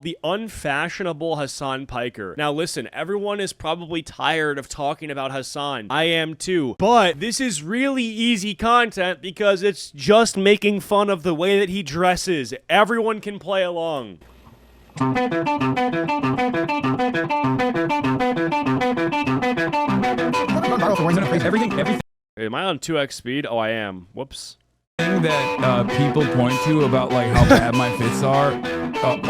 The unfashionable Hasan Piker. Now listen, everyone is probably tired of talking about Hasan. I am too. But this is really easy content because it's just making fun of the way that he dresses. Everyone can play along. Everything. Am I on 2x speed? Oh, I am. Whoops. That people point to about like how bad my fits are,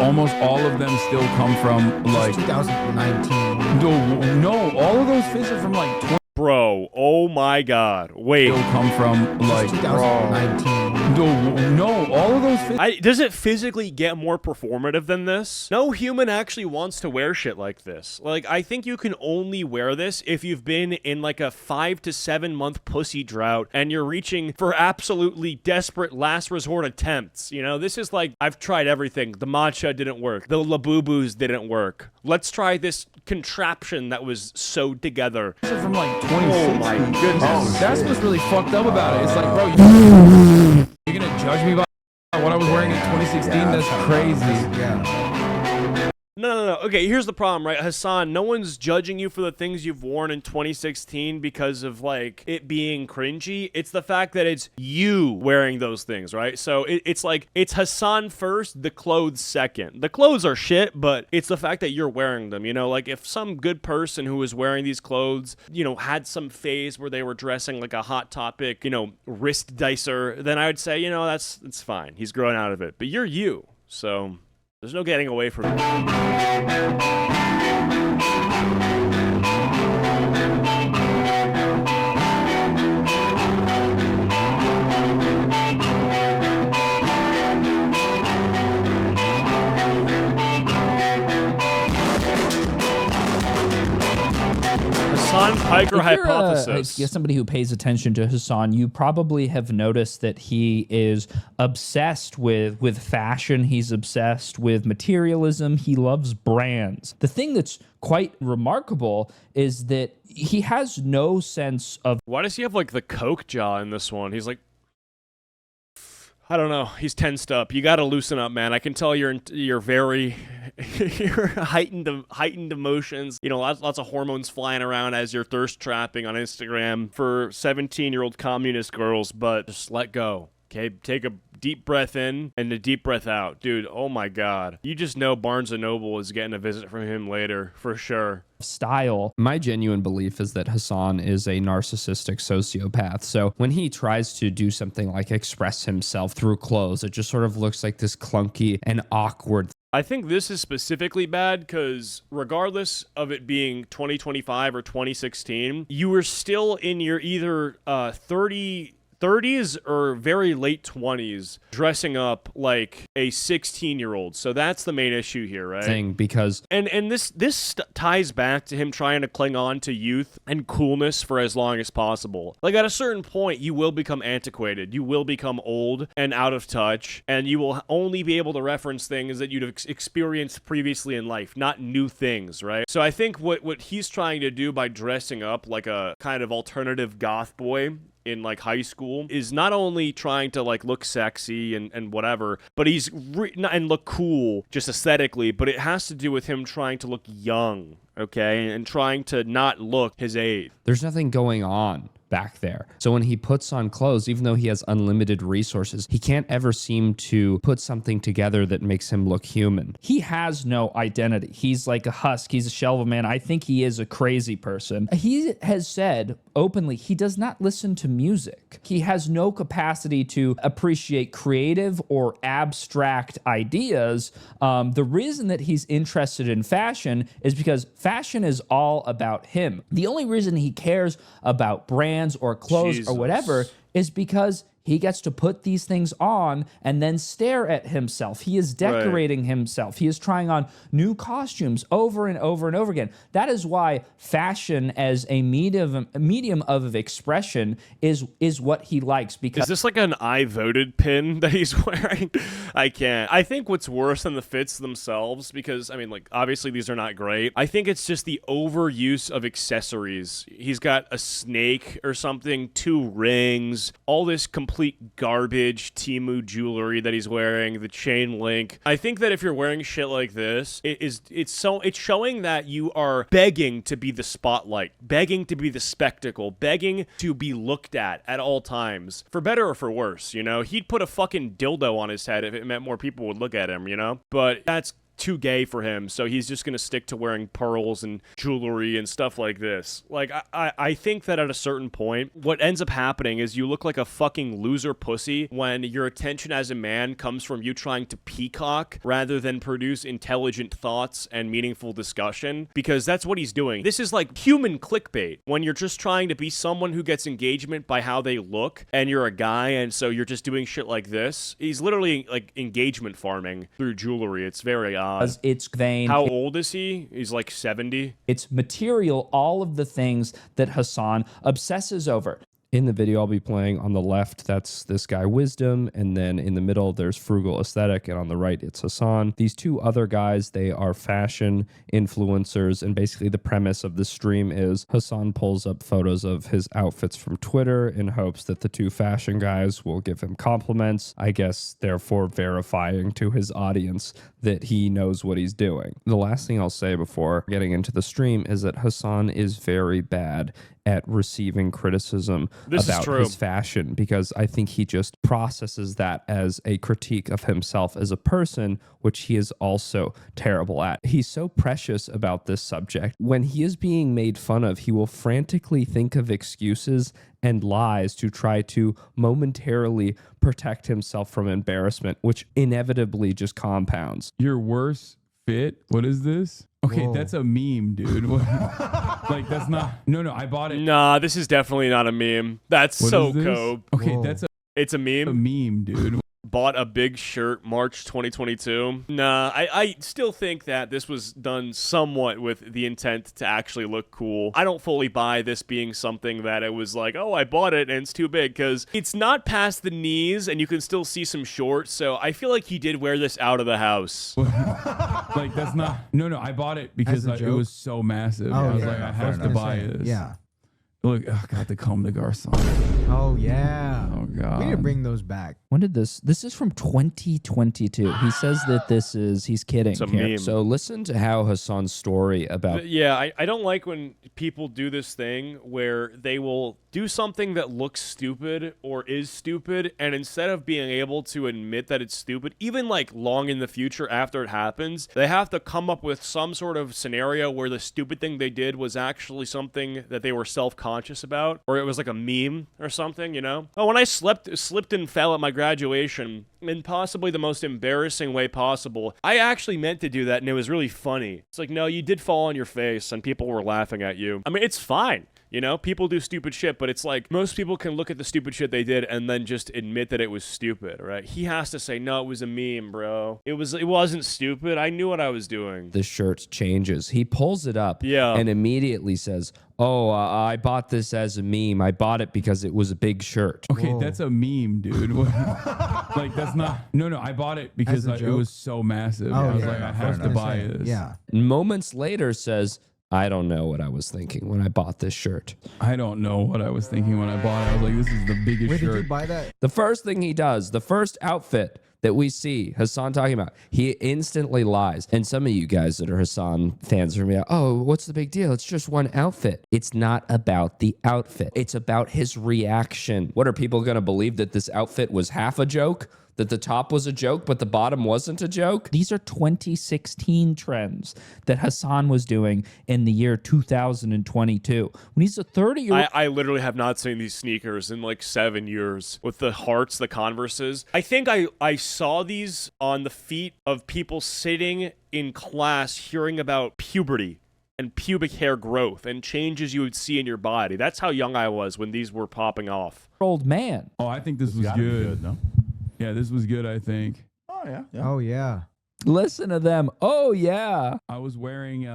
almost all of them still come from like 2019. No, all of those fits are from like 20. Bro, oh my god. Wait. Still come from like 2019. No, all of those fits. Does it physically get more performative than this? No human actually wants to wear shit like this. Like, I think you can only wear this if you've been in like a 5 to 7 month pussy drought and you're reaching for absolutely desperate last resort attempts. You know, this is like, I've tried everything. The matcha didn't work. The Labubus didn't work. Let's try this contraption that was sewed together. From like 26. Oh my goodness. Oh, that's what's really fucked up about it. It's like, bro, you're gonna judge me by what I was wearing in 2016? That's crazy. No. Okay, here's the problem, right? Hasan, no one's judging you for the things you've worn in 2016 because of, like, it being cringy. It's the fact that it's you wearing those things, right? So it's like, it's Hasan first, the clothes second. The clothes are shit, but it's the fact that you're wearing them, you know? Like, if some good person who was wearing these clothes, you know, had some phase where they were dressing like a Hot Topic, you know, wrist dicer, then I would say, you know, it's fine. He's growing out of it. But you're you, so... there's no getting away from it. Hasan Piker hypothesis. If you're somebody who pays attention to Hasan, you probably have noticed that he is obsessed with fashion. He's obsessed with materialism. He loves brands. The thing that's quite remarkable is that he has no sense of... Why does he have, like, the Coke jaw in this one? He's like... I don't know. He's tensed up. You gotta loosen up, man. I can tell you're very you're heightened emotions. You know, lots of hormones flying around as you're thirst trapping on Instagram for 17-year-old communist girls. But just let go. Okay, take a deep breath in and a deep breath out. Dude, oh my God. You just know Barnes & Noble is getting a visit from him later, for sure. Style. My genuine belief is that Hasan is a narcissistic sociopath. So when he tries to do something like express himself through clothes, it just sort of looks like this clunky and awkward. I think this is specifically bad because regardless of it being 2025 or 2016, you were still in your either 30s or very late 20s dressing up like a 16-year-old. So that's the main issue here, right? Because and this ties back to him trying to cling on to youth and coolness for as long as possible. Like, at a certain point, you will become antiquated. You will become old and out of touch, and you will only be able to reference things that you'd have experienced previously in life, not new things, right? So I think what he's trying to do by dressing up like a kind of alternative goth boy in like high school is not only trying to like look sexy and whatever, but and look cool just aesthetically, but it has to do with him trying to look young, okay, and trying to not look his age. There's nothing going on back there. So when he puts on clothes, even though he has unlimited resources, he can't ever seem to put something together that makes him look human. He has no identity. He's like a husk. He's a shell of a man. I think he is a crazy person. He has said openly he does not listen to music. He has no capacity to appreciate creative or abstract ideas. The reason that he's interested in fashion is because fashion is all about him. The only reason he cares about brands or clothes or whatever is because he gets to put these things on and then stare at himself. He is decorating himself. He is trying on new costumes over and over and over again. That is why fashion as a medium of expression is what he likes. Because is this like an I voted pin that he's wearing? I can't. I think what's worse than the fits themselves, because I mean, like, obviously these are not great. I think it's just the overuse of accessories. He's got a snake or something, 2 rings, all this complete garbage Temu jewelry that he's wearing, the chain link. I think that if you're wearing shit like this, it's showing that you are begging to be the spotlight, begging to be the spectacle, begging to be looked at all times, for better or for worse, you know? He'd put a fucking dildo on his head if it meant more people would look at him, you know? But that's too gay for him, so he's just gonna stick to wearing pearls and jewelry and stuff like this. Like, I think that at a certain point, what ends up happening is you look like a fucking loser pussy when your attention as a man comes from you trying to peacock rather than produce intelligent thoughts and meaningful discussion, because that's what he's doing. This is like human clickbait, when you're just trying to be someone who gets engagement by how they look, and you're a guy, and so you're just doing shit like this. He's literally like engagement farming through jewelry. It's very odd. It's vain. How old is he? He's like 70. It's material, all of the things that Hasan obsesses over. In the video I'll be playing, on the left, that's this guy Wisdom, and then in the middle, there's Frugal Aesthetic, and on the right, it's Hasan. These two other guys, they are fashion influencers, and basically the premise of the stream is Hasan pulls up photos of his outfits from Twitter in hopes that the two fashion guys will give him compliments, I guess therefore verifying to his audience that he knows what he's doing. The last thing I'll say before getting into the stream is that Hasan is very bad at receiving criticism about his fashion, because I think he just processes that as a critique of himself as a person, which he is also terrible at. He's so precious about this subject. When he is being made fun of, he will frantically think of excuses and lies to try to momentarily protect himself from embarrassment, which inevitably just compounds. Your worst fit? What is this? Okay, that's a meme, dude. Like, that's not... No, I bought it. Nah, this is definitely not a meme. That's What so is this? cope. Okay, It's a a meme. meme, dude. Bought a big shirt March 2022. Nah, I still think that this was done somewhat with the intent to actually look cool. I don't fully buy this being something that it was like, oh, I bought it and it's too big, because it's not past the knees and you can still see some shorts, so I feel like he did wear this out of the house. Like, that's not... No, I bought it because it was so massive. I was like, I have to buy this. Yeah. Look, oh God, the Comme des Garçons. Oh, yeah. Oh, God. We need to bring those back. When did this is from 2022. He says that he's kidding It's a here. meme. So listen to how Hasan's story about... Yeah, I don't like when people do this thing where they will do something that looks stupid or is stupid, and instead of being able to admit that it's stupid, even like long in the future after it happens, they have to come up with some sort of scenario where the stupid thing they did was actually something that they were self-conscious about, or it was like a meme or something, you know? Oh, when I slipped and fell at my graduation, in possibly the most embarrassing way possible, I actually meant to do that, and it was really funny. It's like, no, you did fall on your face, and people were laughing at you. I mean, it's fine. You know, people do stupid shit, but it's like most people can look at the stupid shit they did and then just admit that it was stupid, right? He has to say, no, it was a meme, bro. It wasn't stupid. I knew what I was doing. The shirt changes. He pulls it up Yeah. and immediately says, oh, I bought this as a meme. I bought it because it was a big shirt. Okay, that's a meme, dude. Like, that's not... No, I bought it because it was so massive. I was like, I have to buy this. Yeah. Moments later says, I don't know what I was thinking when I bought this shirt. I don't know what I was thinking when I bought it. I was like, this is the biggest Where shirt. did you buy that? The first thing he does, the first outfit that we see Hasan talking about, he instantly lies. And some of you guys that are Hasan fans are going to be like, oh, what's the big deal? It's just one outfit. It's not about the outfit. It's about his reaction. What are people going to believe, that this outfit was half a joke? That the top was a joke, but the bottom wasn't a joke? These are 2016 trends that Hasan was doing in the year 2022. When he's a 30-year-old... I literally have not seen these sneakers in like 7 years with the hearts, the Converses. I think I saw these on the feet of people sitting in class hearing about puberty and pubic hair growth and changes you would see in your body. That's how young I was when these were popping off. Old man. Oh, I think this was Gotta be good. No? Yeah, this was good, I think. Oh yeah. Oh, yeah. Listen to them. Oh, yeah. I was wearing...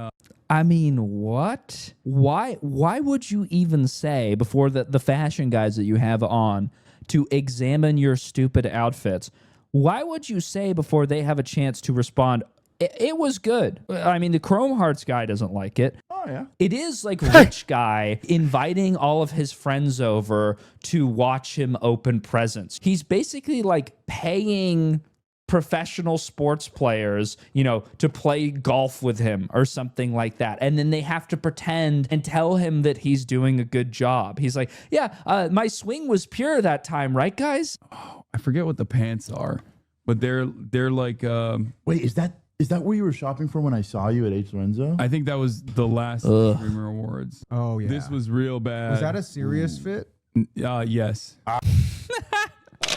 I mean, what? Why would you even say, before the fashion guys that you have on, to examine your stupid outfits, why would you say before they have a chance to respond, It was good. I mean, the Chrome Hearts guy doesn't like it. Oh, yeah. It is like rich guy inviting all of his friends over to watch him open presents. He's basically like paying professional sports players, you know, to play golf with him or something like that. And then they have to pretend and tell him that he's doing a good job. He's like, yeah, my swing was pure that time, right, guys? I forget what the pants are, but they're like Wait, is that where you were shopping for when I saw you at H. Lorenzo? I think that was the last Streamer Awards. Oh yeah. This was real bad. Was that a serious fit? Yes.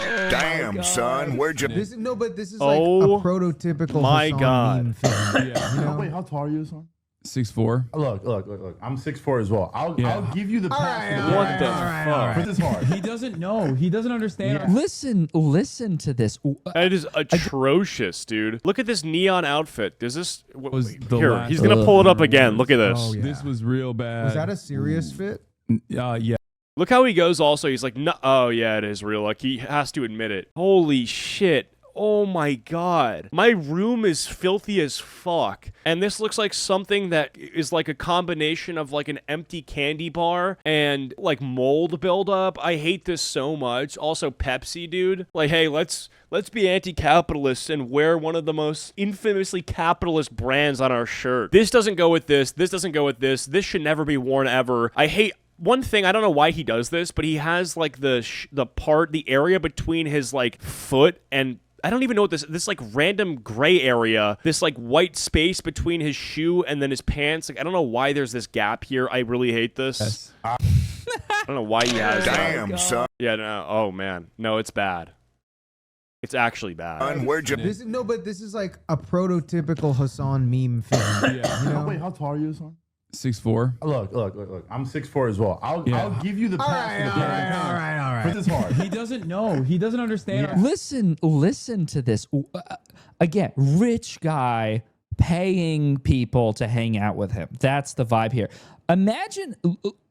Damn, son, where'd you? This is Oh, like a prototypical my Hasan God. meme thing. Yeah. You know? Wait, how tall are you, son? 6'4". Look. I'm 6'4" as well. I'll give you the pass. What the fuck? This is hard. He doesn't know. He doesn't understand. Listen to this. That is atrocious, dude. Look at this neon outfit. Does this Was the here? last He's gonna pull it up again. Look at this. Oh, yeah. This was real bad. Was that a serious fit? Yeah. Look how he goes. Also, he's like, no. Oh yeah, it is real. Like he has to admit it. Holy shit. Oh my God. My room is filthy as fuck. And this looks like something that is like a combination of like an empty candy bar and like mold buildup. I hate this so much. Also Pepsi, dude. Like, hey, let's be anti-capitalist and wear one of the most infamously capitalist brands on our shirt. This doesn't go with this. This doesn't go with this. This should never be worn ever. I hate one thing, I don't know why he does this, but he has like the area between his like foot and I don't even know what this like random gray area, this like white space between his shoe and then his pants. Like I don't know why there's this gap here. I really hate this. Yes. I don't know why he has that. Damn, son, Yeah, no. Oh man. No, it's bad. It's actually bad. where'd you? This is like a prototypical Hasan meme thing. Yeah. You know? Wait, how tall are you, son? 6'4". Look. I'm 6'4" as well. I'll give you the pass. All right. This is hard. He doesn't know. He doesn't understand. Listen to this. Again, rich guy paying people to hang out with him. That's the vibe here. Imagine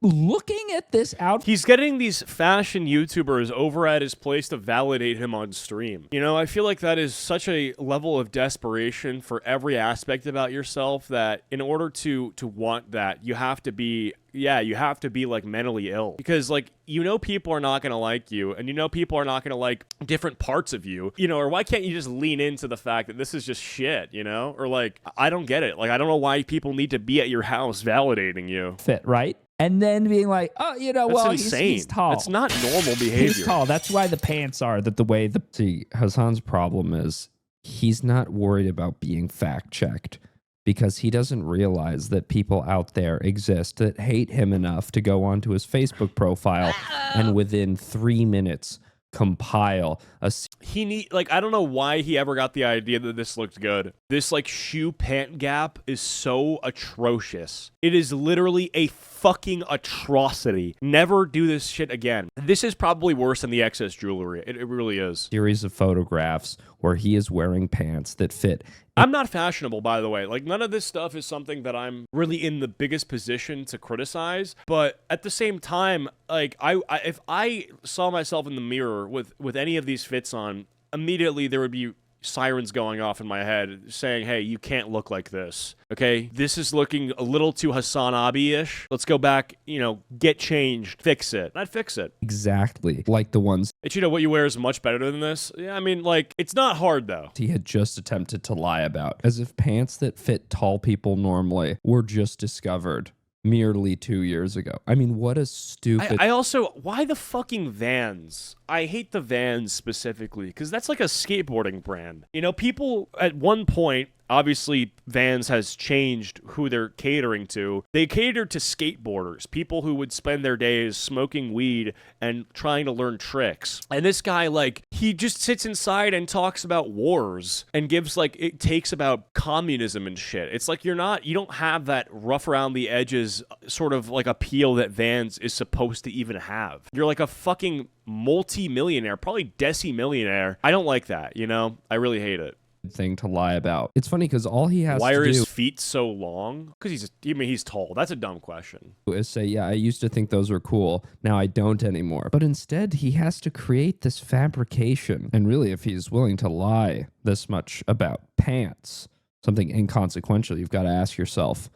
looking at this outfit. He's getting these fashion YouTubers over at his place to validate him on stream. You know, I feel like that is such a level of desperation for every aspect about yourself that in order to want that, you have to be like mentally ill. Because like, you know, people are not going to like you and you know, people are not going to like different parts of you, you know, or why can't you just lean into the fact that this is just shit, you know? Or like, I don't get it. Like, I don't know why people need to be at your house validating you. Fit, right? And then being like, oh, you know, That's well, insane. he's tall. That's not normal behavior. He's tall. That's why the pants are the way the. See, Hasan's problem is he's not worried about being fact checked because he doesn't realize that people out there exist that hate him enough to go onto his Facebook profile and within 3 minutes compile a I don't know why he ever got the idea that this looked good. This like shoe pant gap is so atrocious. It is literally a fucking atrocity. Never do this shit again. This is probably worse than the excess jewelry. It really is. series of photographs where he is wearing pants that fit. I'm not fashionable, by the way. Like, none of this stuff is something that I'm really in the biggest position to criticize. But at the same time, like, if I saw myself in the mirror with any of these fits on, immediately there would be sirens going off in my head saying, hey, you can't look like this. Okay? This is looking a little too Hasan Abi-ish. Let's go back, you know, get changed, fix it. I'd fix it. Exactly like the ones Acheeto, what you wear is much better than this. Yeah, I mean, like, it's not hard, though. he had just attempted to lie about, as if pants that fit tall people normally were just discovered merely 2 years ago. I mean, what a stupid... I also, why the fucking Vans? I hate the Vans specifically, because that's like a skateboarding brand. You know, people at one point, obviously Vans has changed who they're catering to. They catered to skateboarders, people who would spend their days smoking weed and trying to learn tricks. And this guy, like, he just sits inside and talks about wars and gives, like, it takes about communism and shit. It's like you don't have that rough around the edges sort of like appeal that Vans is supposed to even have. You're like a fucking multi-millionaire, probably deci-millionaire. I don't like that, you know? I really hate it. thing to lie about. It's funny because all he has Why to are do his feet so long? Because he's tall. That's a dumb question. is say, yeah, I used to think those were cool. Now I don't anymore. But instead, he has to create this fabrication. And really, if he's willing to lie this much about pants, something inconsequential, you've got to ask yourself,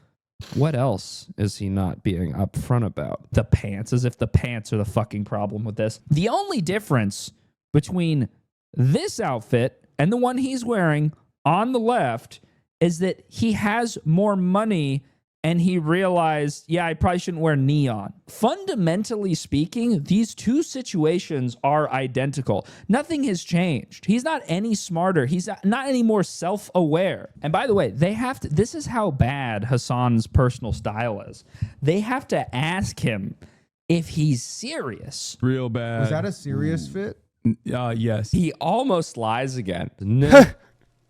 what else is he not being upfront about? The pants, as if the pants are the fucking problem with this. The only difference between this outfit and the one he's wearing on the left is that he has more money and he realized, yeah, I probably shouldn't wear neon. Fundamentally speaking, these two situations are identical. Nothing has changed. He's not any smarter. He's not any more self-aware. And by the way, they have to, this is how bad Hasan's personal style is. They have to ask him if he's serious. Real bad. Was that a serious fit? Yes. He almost lies again.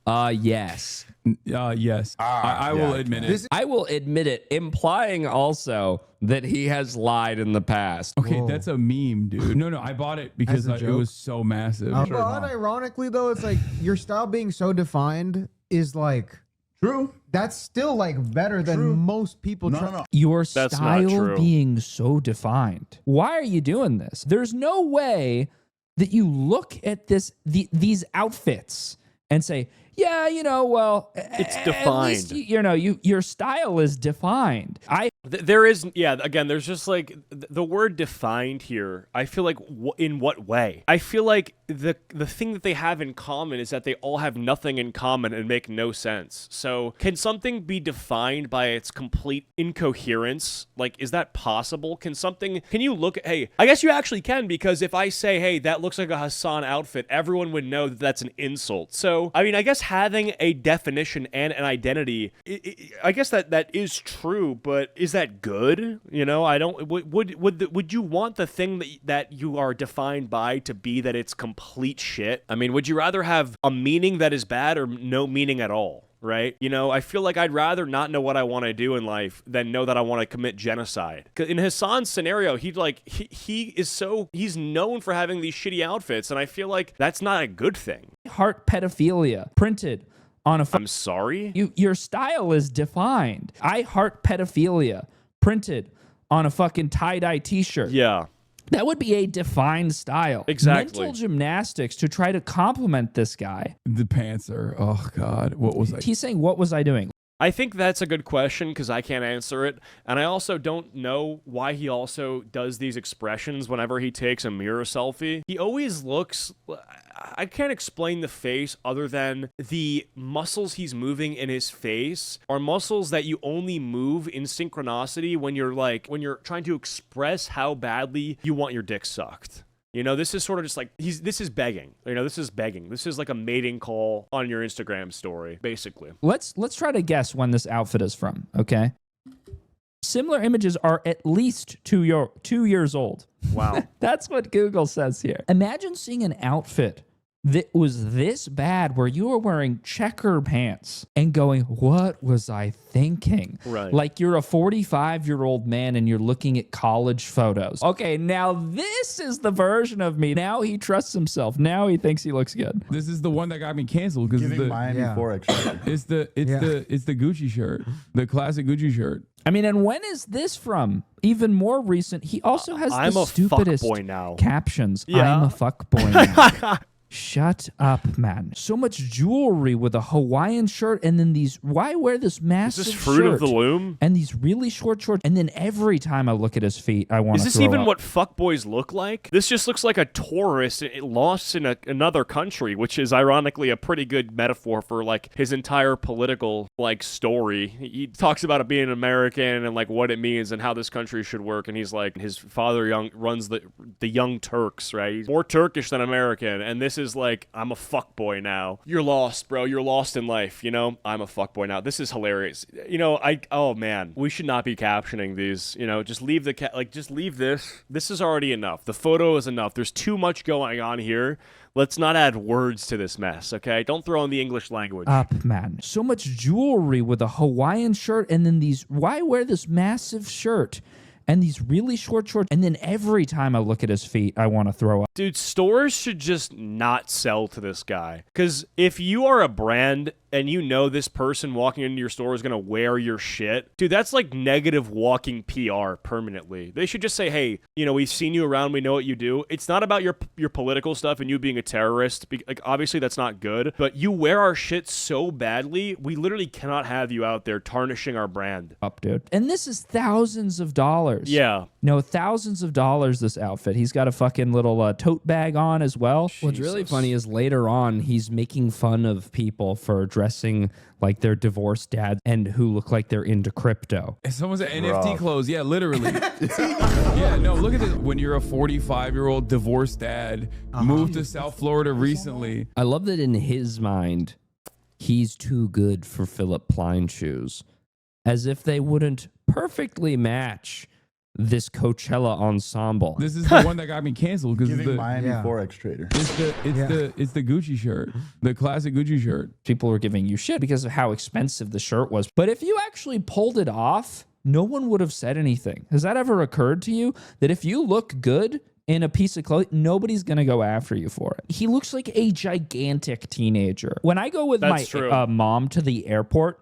Yes. Yes. I will admit it. I will admit it, implying also that he has lied in the past. Okay, Whoa. that's a meme, dude. No, I bought it because As a it joke? was so massive. But unironically, though, it's like your style being so defined is like True. that's still like better than True. most people. No. Your That's not style true. being so defined. Why are you doing this? There's no way that you look at these outfits and say, yeah, well, It's at defined. least, your style is defined. There is, yeah, again, there's just like the word defined here. I feel like in what way? I feel like the thing that they have in common is that they all have nothing in common and make no sense. So can something be defined by its complete incoherence? Like, is that possible? Can you look at, hey, I guess you actually can, because if I say, hey, that looks like a Hasan outfit, everyone would know that that's an insult. So, I mean, I guess having a definition and an identity, I guess that is true, but is that good? I don't. Would you want the thing that you are defined by to be that it's complete shit? I mean, would you rather have a meaning that is bad or no meaning at all? Right? I feel like I'd rather not know what I want to do in life than know that I want to commit genocide. 'Cause in Hasan's scenario, he's known for having these shitty outfits, and I feel like that's not a good thing. Heart pedophilia printed on a I'm sorry? your style is defined. I heart pedophilia printed on a fucking tie-dye t-shirt. Yeah. That would be a defined style. Exactly. Mental gymnastics to try to compliment this guy. The pants are, oh God, what was I? He's saying, what was I doing? I think that's a good question because I can't answer it. And I also don't know why he also does these expressions whenever he takes a mirror selfie. He always looks... I can't explain the face other than the muscles he's moving in his face are muscles that you only move in synchronicity when you're trying to express how badly you want your dick sucked. This is sort of just like this is begging. This is begging. This is like a mating call on your Instagram story, basically. Let's try to guess when this outfit is from, okay? Similar images are at least 2 years old. Wow. That's what Google says here. Imagine seeing an outfit that was this bad where you were wearing checker pants and going, what was I thinking? Right. Like you're a 45-year-old man and you're looking at college photos. Okay, now this is the version of me. Now he trusts himself. Now he thinks he looks good. This is the one that got me canceled because Giving Miami Yeah. 4X shirt. it's the Gucci shirt, the classic Gucci shirt. I mean, and when is this from? Even more recent, he also has I'm the a stupidest fuckboy now. captions. Yeah. I'm a fuckboy now. Shut up, man. So much jewelry with a Hawaiian shirt and then why wear this Is massive this Fruit of shirt the Loom? and these really short shorts? And then every time I look at his feet, I want Is to this throw even up. what fuckboys look like? This just looks like a tourist lost in another country, which is ironically a pretty good metaphor for like his entire political like story. He talks about it being American and like what it means and how this country should work. And he's like, his father runs the Young Turks, right? He's more Turkish than American. And this is like, I'm a fuckboy now. You're lost, bro. You're lost in life. I'm a fuckboy now. This is hilarious. Oh man, we should not be captioning these. Just leave just leave this. This is already enough. The photo is enough. There's too much going on here. Let's not add words to this mess, okay? Don't throw in the English language. Up, man. So much jewelry with a Hawaiian shirt and then why wear this massive shirt and these really short shorts? And then every time I look at his feet, I want to throw up. Dude, stores should just not sell to this guy. Because if you are a brand and you know this person walking into your store is going to wear your shit, dude, that's like negative walking PR permanently. They should just say, hey, you know, we've seen you around, we know what you do. It's not about your political stuff and you being a terrorist. Like, obviously that's not good, but you wear our shit so badly, we literally cannot have you out there tarnishing our brand. Up, dude. And this is thousands of dollars. Yeah. No, thousands of dollars, this outfit. He's got a fucking little tote bag on as well. What's really funny is later on, he's making fun of people for dressing like their divorced dad and who look like they're into crypto. If someone said NFT clothes, yeah, literally. Yeah, no, look at this. When you're a 45-year-old divorced dad, moved to South Florida recently. I love that in his mind, he's too good for Philip Plein shoes, as if they wouldn't perfectly match this Coachella ensemble. This is the one that got me canceled because Giving the Miami Forex trader. it's the Gucci shirt, the classic Gucci shirt. People were giving you shit because of how expensive the shirt was. But if you actually pulled it off, no one would have said anything. Has that ever occurred to you? That if you look good in a piece of clothing, nobody's going to go after you for it. He looks like a gigantic teenager. When I go with my mom to the airport,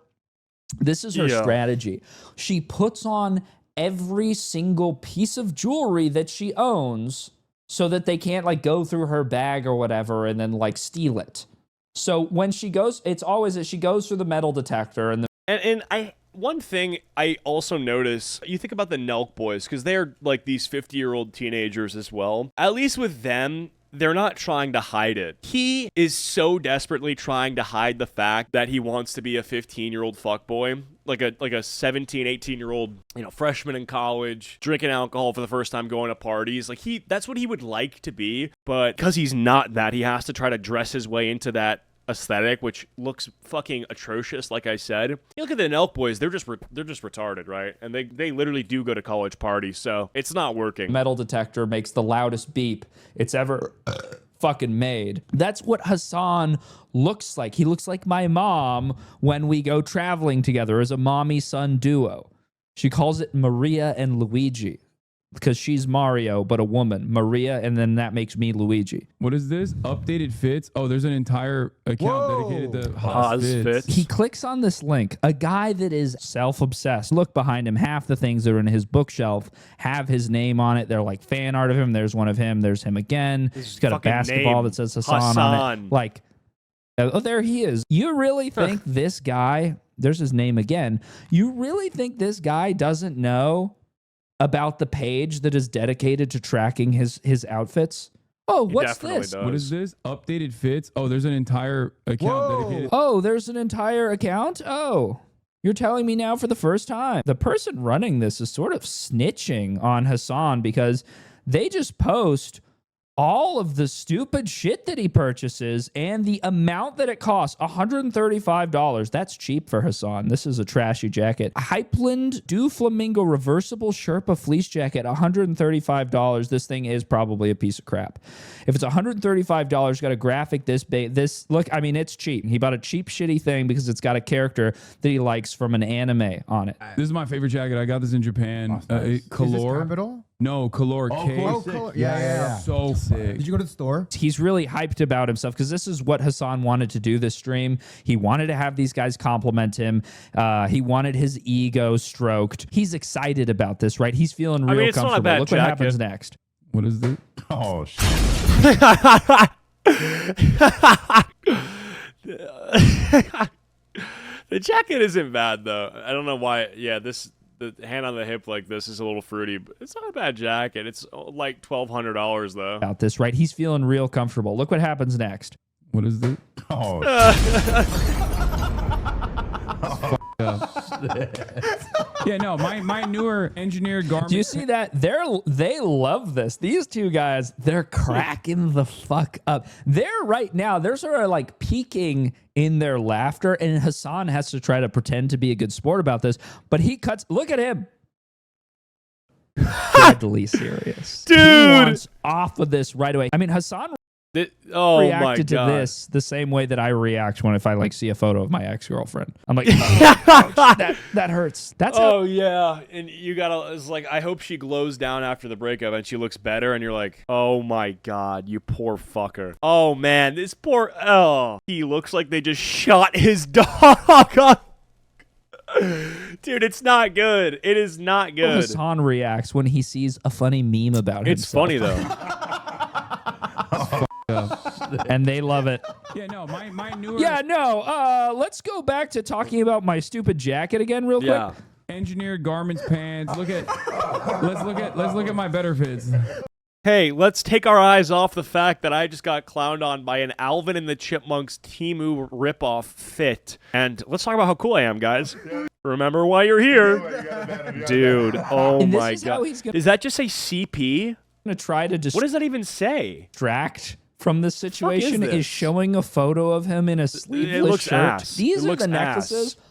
this is her strategy. She puts on every single piece of jewelry that she owns so that they can't like go through her bag or whatever and then like steal it. So when she goes, it's always that she goes through the metal detector and one thing I also notice, you think about the Nelk boys, because they're like these 50-year-old teenagers as well. At least with them, they're not trying to hide it. He is so desperately trying to hide the fact that he wants to be a 15-year-old fuckboy. Like a 17, 18-year-old, you know, freshman in college, drinking alcohol for the first time, going to parties. Like that's what he would like to be. But because he's not that, he has to try to dress his way into that aesthetic, which looks fucking atrocious. Like I said, you look at the Nelk boys, they're just retarded, right? And they literally do go to college parties, so it's not working. metal detector makes the loudest beep it's ever fucking made. That's what Hasan looks like. He looks like my mom when we go traveling together as a mommy-son duo. She calls it Maria and Luigi because she's Mario, but a woman. Maria, and then that makes me Luigi. What is this? Updated fits? Oh, there's an entire account dedicated to Haas fits. He clicks on this link. A guy that is self-obsessed. Look behind him. Half the things that are in his bookshelf have his name on it. They're like fan art of him. There's one of him. There's him again. He's got a basketball that says Hasan on it. Like, oh, there he is. You really think this guy, there's his name again. You really think this guy doesn't know about the page that is dedicated to tracking his outfits? Oh, what's this? What is this? Updated fits? Oh, there's an entire account dedicated. Oh, there's an entire account? Oh, you're telling me now for the first time. The person running this is sort of snitching on Hasan because they just post all of the stupid shit that he purchases and the amount that it costs, $135. That's cheap for Hasan. This is a trashy jacket. Hypeland Du Flamingo reversible Sherpa fleece jacket, $135. This thing is probably a piece of crap. If it's $135, got a graphic this big, look, I mean, it's cheap. He bought a cheap, shitty thing because it's got a character that he likes from an anime on it. This is my favorite jacket. I got this in Japan. Color. Capital? No, Color K. Oh, Color. Yeah. So sick. Did you go to the store? He's really hyped about himself because this is what Hasan wanted to do this stream. He wanted to have these guys compliment him. He wanted his ego stroked. He's excited about this, right? He's feeling real it's comfortable. Not a bad Look jacket. What happens next. What is this? Oh, shit. The jacket isn't bad though. I don't know why. Yeah, the hand on the hip like this is a little fruity, but it's not a bad jacket. It's like $1,200 though. About this, right? He's feeling real comfortable. Look what happens next. What is this? Oh, Yeah, no, my newer engineered garment. Do you see that? They love this. These two guys, they're cracking the fuck up. They're right now, they're sort of like peaking in their laughter, and Hasan has to try to pretend to be a good sport about this, but he cuts, look at him. Deadly serious. Dude. He wants off of this right away. I mean, Hasan Oh my reacted to God. this the same way that I react if I like see a photo of my ex-girlfriend. I'm like, oh, that hurts. That's how Oh yeah, and you gotta. It's like I hope she glows down after the breakup and she looks better, and you're like, oh my God, you poor fucker. Oh man, this poor. Oh, he looks like they just shot his dog. Dude, it's not good. It is not good. Hasan reacts when he sees a funny meme about himself. It's funny though. And they love it. Yeah, no, my newer Let's go back to talking about my stupid jacket again real quick. Yeah. engineered garments pants. Let's look at my better fits. Hey, let's take our eyes off the fact that I just got clowned on by an Alvin and the Chipmunks Temu ripoff fit. And let's talk about how cool I am, guys. Remember why you're here. Dude, oh And this my is how God. he's gonna- Does that just say CP? Gonna try to What does that even say? distract from this situation this? is showing a photo of him in a sleeveless looks shirt. ass. These It are looks the necklaces ass.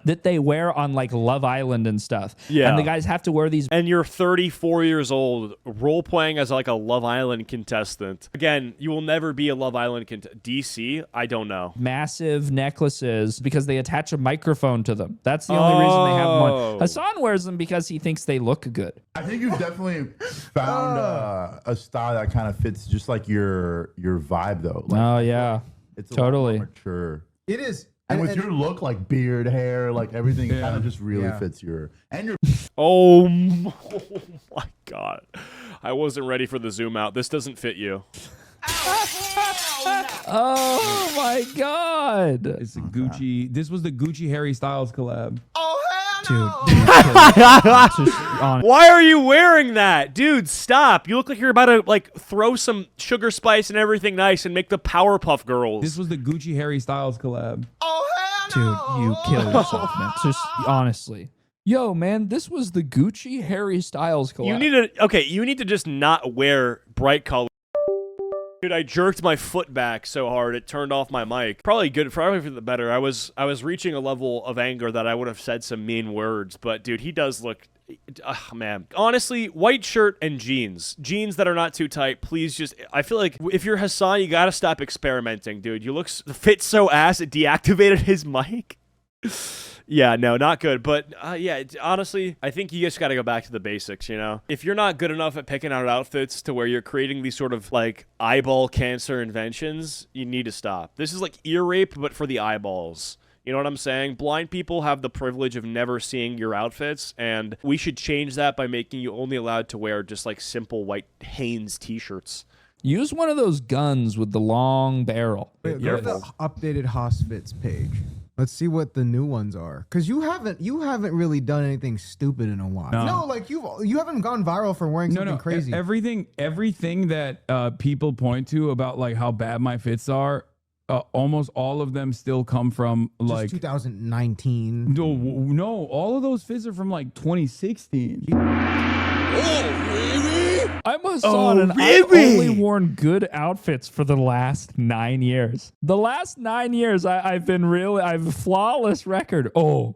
that they wear on like Love Island and stuff. Yeah. And the guys have to wear these. And you're 34 years old, role-playing as like a Love Island contestant. Again, you will never be a Love Island contestant. DC? I don't know. Massive necklaces because they attach a microphone to them. That's the only reason they have them on. Oh. Hassan wears them because he thinks they look good. I think you've definitely found a style that kind of fits just like your vibe, though. Like, Oh yeah, it's a lot more totally. mature. It is. And with your look, like beard, hair, like everything kind of just really Yeah. fits your Oh my God. I wasn't ready for the zoom out. This doesn't fit you. Oh my God, It's a Gucci. This was the Gucci Harry Styles collab. dude. Why are you wearing that? Dude, stop. You look like you're about to like throw some sugar spice and everything nice and make the Powerpuff Girls. This was the Gucci Harry Styles collab. Dude, you kill yourself, man. Just honestly. Yo, man, this was the Gucci Harry Styles collab. You need to just not wear bright colors. Dude, I jerked my foot back so hard it turned off my mic. Probably for the better. I was reaching a level of anger that I would have said some mean words, but dude, he does look man. Honestly, white shirt and jeans that are not too tight. Please just, I feel like if you're Hasan, you gotta stop experimenting, dude. You look fit so ass it deactivated his mic. Yeah, no, not good. But yeah, honestly, I think you just got to go back to the basics, you know? If you're not good enough at picking out outfits to where you're creating these sort of like eyeball cancer inventions, you need to stop. This is like ear rape, but for the eyeballs. You know what I'm saying? Blind people have the privilege of never seeing your outfits, and we should change that by making you only allowed to wear just like simple white Hanes t-shirts. Use one of those guns with the long barrel. Wait, go to the updated Hospits page. Let's see what the new ones are, because you haven't really done anything stupid in a while. No, like you haven't gone viral for wearing something crazy. Everything that people point to about like how bad my fits are, almost all of them still come from like 2019. No, all of those fits are from like 2016. I'm Hassan, and I've only worn good outfits for the last 9 years. The last 9 years, I've a flawless record. Oh,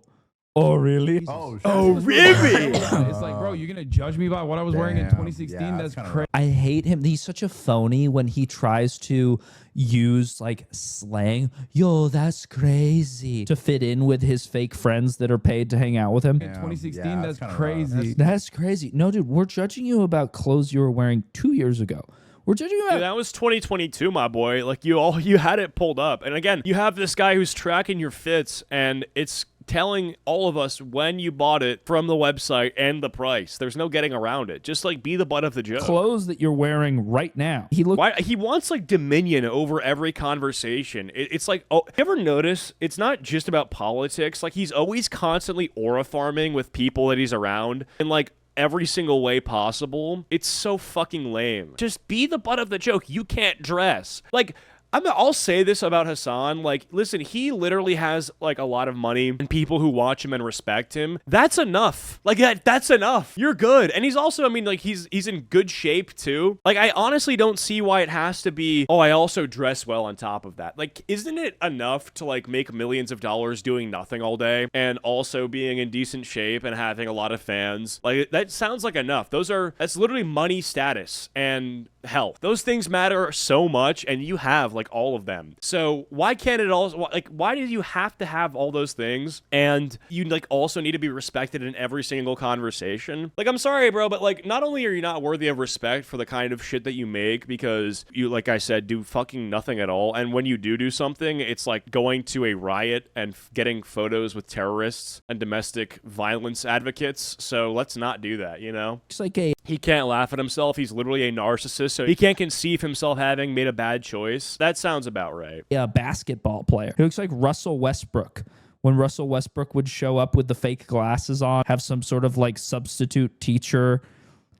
really? Oh, really? It's like, bro, you're gonna judge me by what I was wearing in 2016? Yeah, that's that's crazy. I hate him. He's such a phony when he tries to use like slang. Yo, that's crazy. To fit in with his fake friends that are paid to hang out with him. In 2016, yeah, that's that's kinda crazy. That's crazy. No, dude, we're judging you about clothes you were wearing 2 years ago. We're judging you Dude, about. that was 2022, my boy. Like you had it pulled up. And again, you have this guy who's tracking your fits, and it's telling all of us when you bought it from the website and the price. There's no getting around it. Just like be the butt of the joke. Clothes that you're wearing right now. Why he wants like dominion over every conversation. It's like, oh, you ever notice it's not just about politics? Like he's always constantly aura farming with people that he's around, and like every single way possible. It's so fucking lame. Just be the butt of the joke. You can't dress. Like, I'll say this about Hasan. Like, listen, he literally has like a lot of money and people who watch him and respect him. That's enough. Like that's enough. You're good. And he's also, I mean, like he's in good shape too. Like I honestly don't see why it has to be, oh, I also dress well on top of that. Like, isn't it enough to like make millions of dollars doing nothing all day and also being in decent shape and having a lot of fans? Like that sounds like enough. That's literally money status. And health. Those things matter so much, and you have like all of them. So why can't it also, like, why do you have to have all those things, and you like also need to be respected in every single conversation? Like, I'm sorry, bro, but like, not only are you not worthy of respect for the kind of shit that you make, because you, like I said, do fucking nothing at all, and when you do something, it's like going to a riot and getting photos with terrorists and domestic violence advocates. So let's not do that, you know? It's like He can't laugh at himself. He's literally a narcissist, so he can't conceive himself having made a bad choice. That sounds about right. a basketball player. He looks like Russell Westbrook. When Russell Westbrook would show up with the fake glasses on, have some sort of like substitute teacher,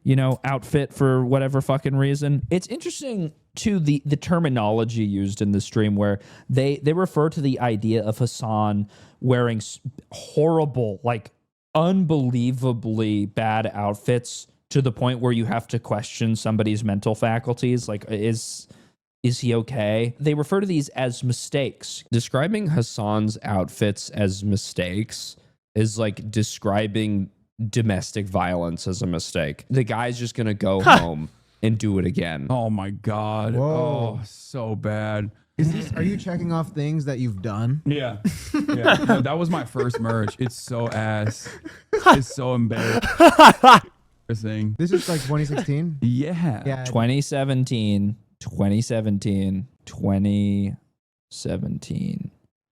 you know, outfit for whatever fucking reason. It's interesting to the terminology used in the stream, where they refer to the idea of Hasan wearing horrible, like unbelievably bad outfits to the point where you have to question somebody's mental faculties. Like, is he okay? They refer to these as mistakes. Describing Hasan's outfits as mistakes is like describing domestic violence as a mistake. The guy's just gonna go home and do it again. Oh my God. Whoa. Oh, so bad. Are you checking off things that you've done? Yeah. Yeah. No, that was my first merch. It's so ass. It's so embarrassing. This is like 2016? Yeah. Yeah. 2017.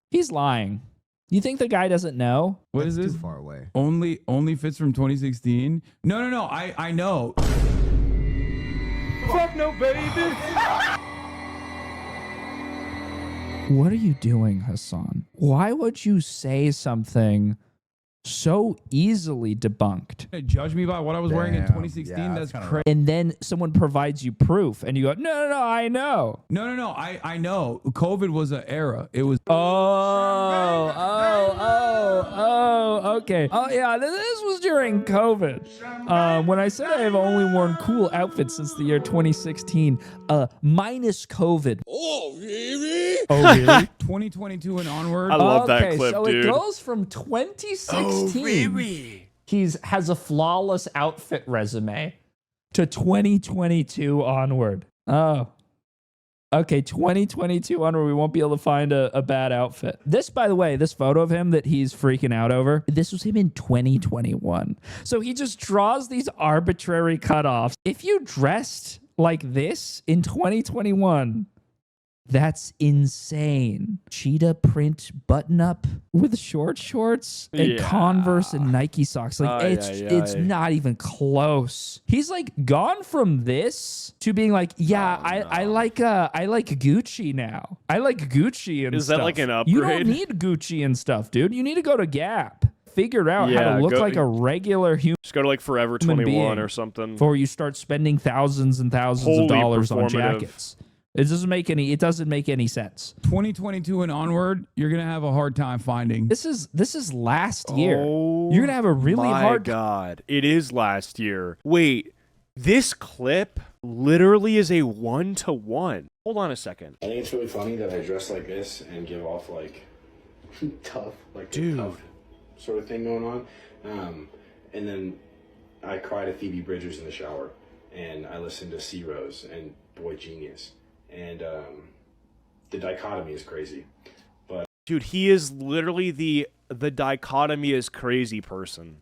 He's lying. You think the guy doesn't know? What is this? Too far away. Only fits from 2016. No. I know. Fuck no, baby. What are you doing, Hasan? Why would you say something so easily debunked? Judge me by what I was wearing in Damn. 2016. Yeah, that's that's crazy. And then someone provides you proof and you go, no, I know. No. I know. COVID was an era. It was. Okay. Oh, yeah, this was during COVID. When I said I have only worn cool outfits since the year 2016, minus COVID. Oh, really? 2022 and onward. I love that clip, so dude. it goes from 2016. Has a flawless outfit resume to 2022 onward. Oh. Okay, 2022 onward, we won't be able to find a bad outfit. This, by the way, this photo of him that he's freaking out over, this was him in 2021. So he just draws these arbitrary cutoffs. If you dressed like this in 2021, that's insane. Cheetah print button up with short shorts and Converse and Nike socks. Like, it's not even close. He's like gone from this to being like, I like Gucci now. I like Gucci and stuff. Is that like an upgrade? You don't need Gucci and stuff, dude. You need to go to Gap. Figure out how to look like a regular human. Just go to like Forever 21 or something. Before you start spending thousands and thousands of dollars on jackets. It doesn't make any sense. 2022 and onward, you're gonna have a hard time finding. This is last year. Oh, you're gonna have a really hard My God, it is last year. Wait, this clip literally is a 1-to-1. Hold on a second. I think it's really funny that I dress like this and give off like tough, like Dude. tough sort of thing going on. And then I cry to Phoebe Bridgers in the shower, and I listen to C Rose and Boy Genius. And the dichotomy is crazy. But Dude, he is literally the dichotomy is crazy person.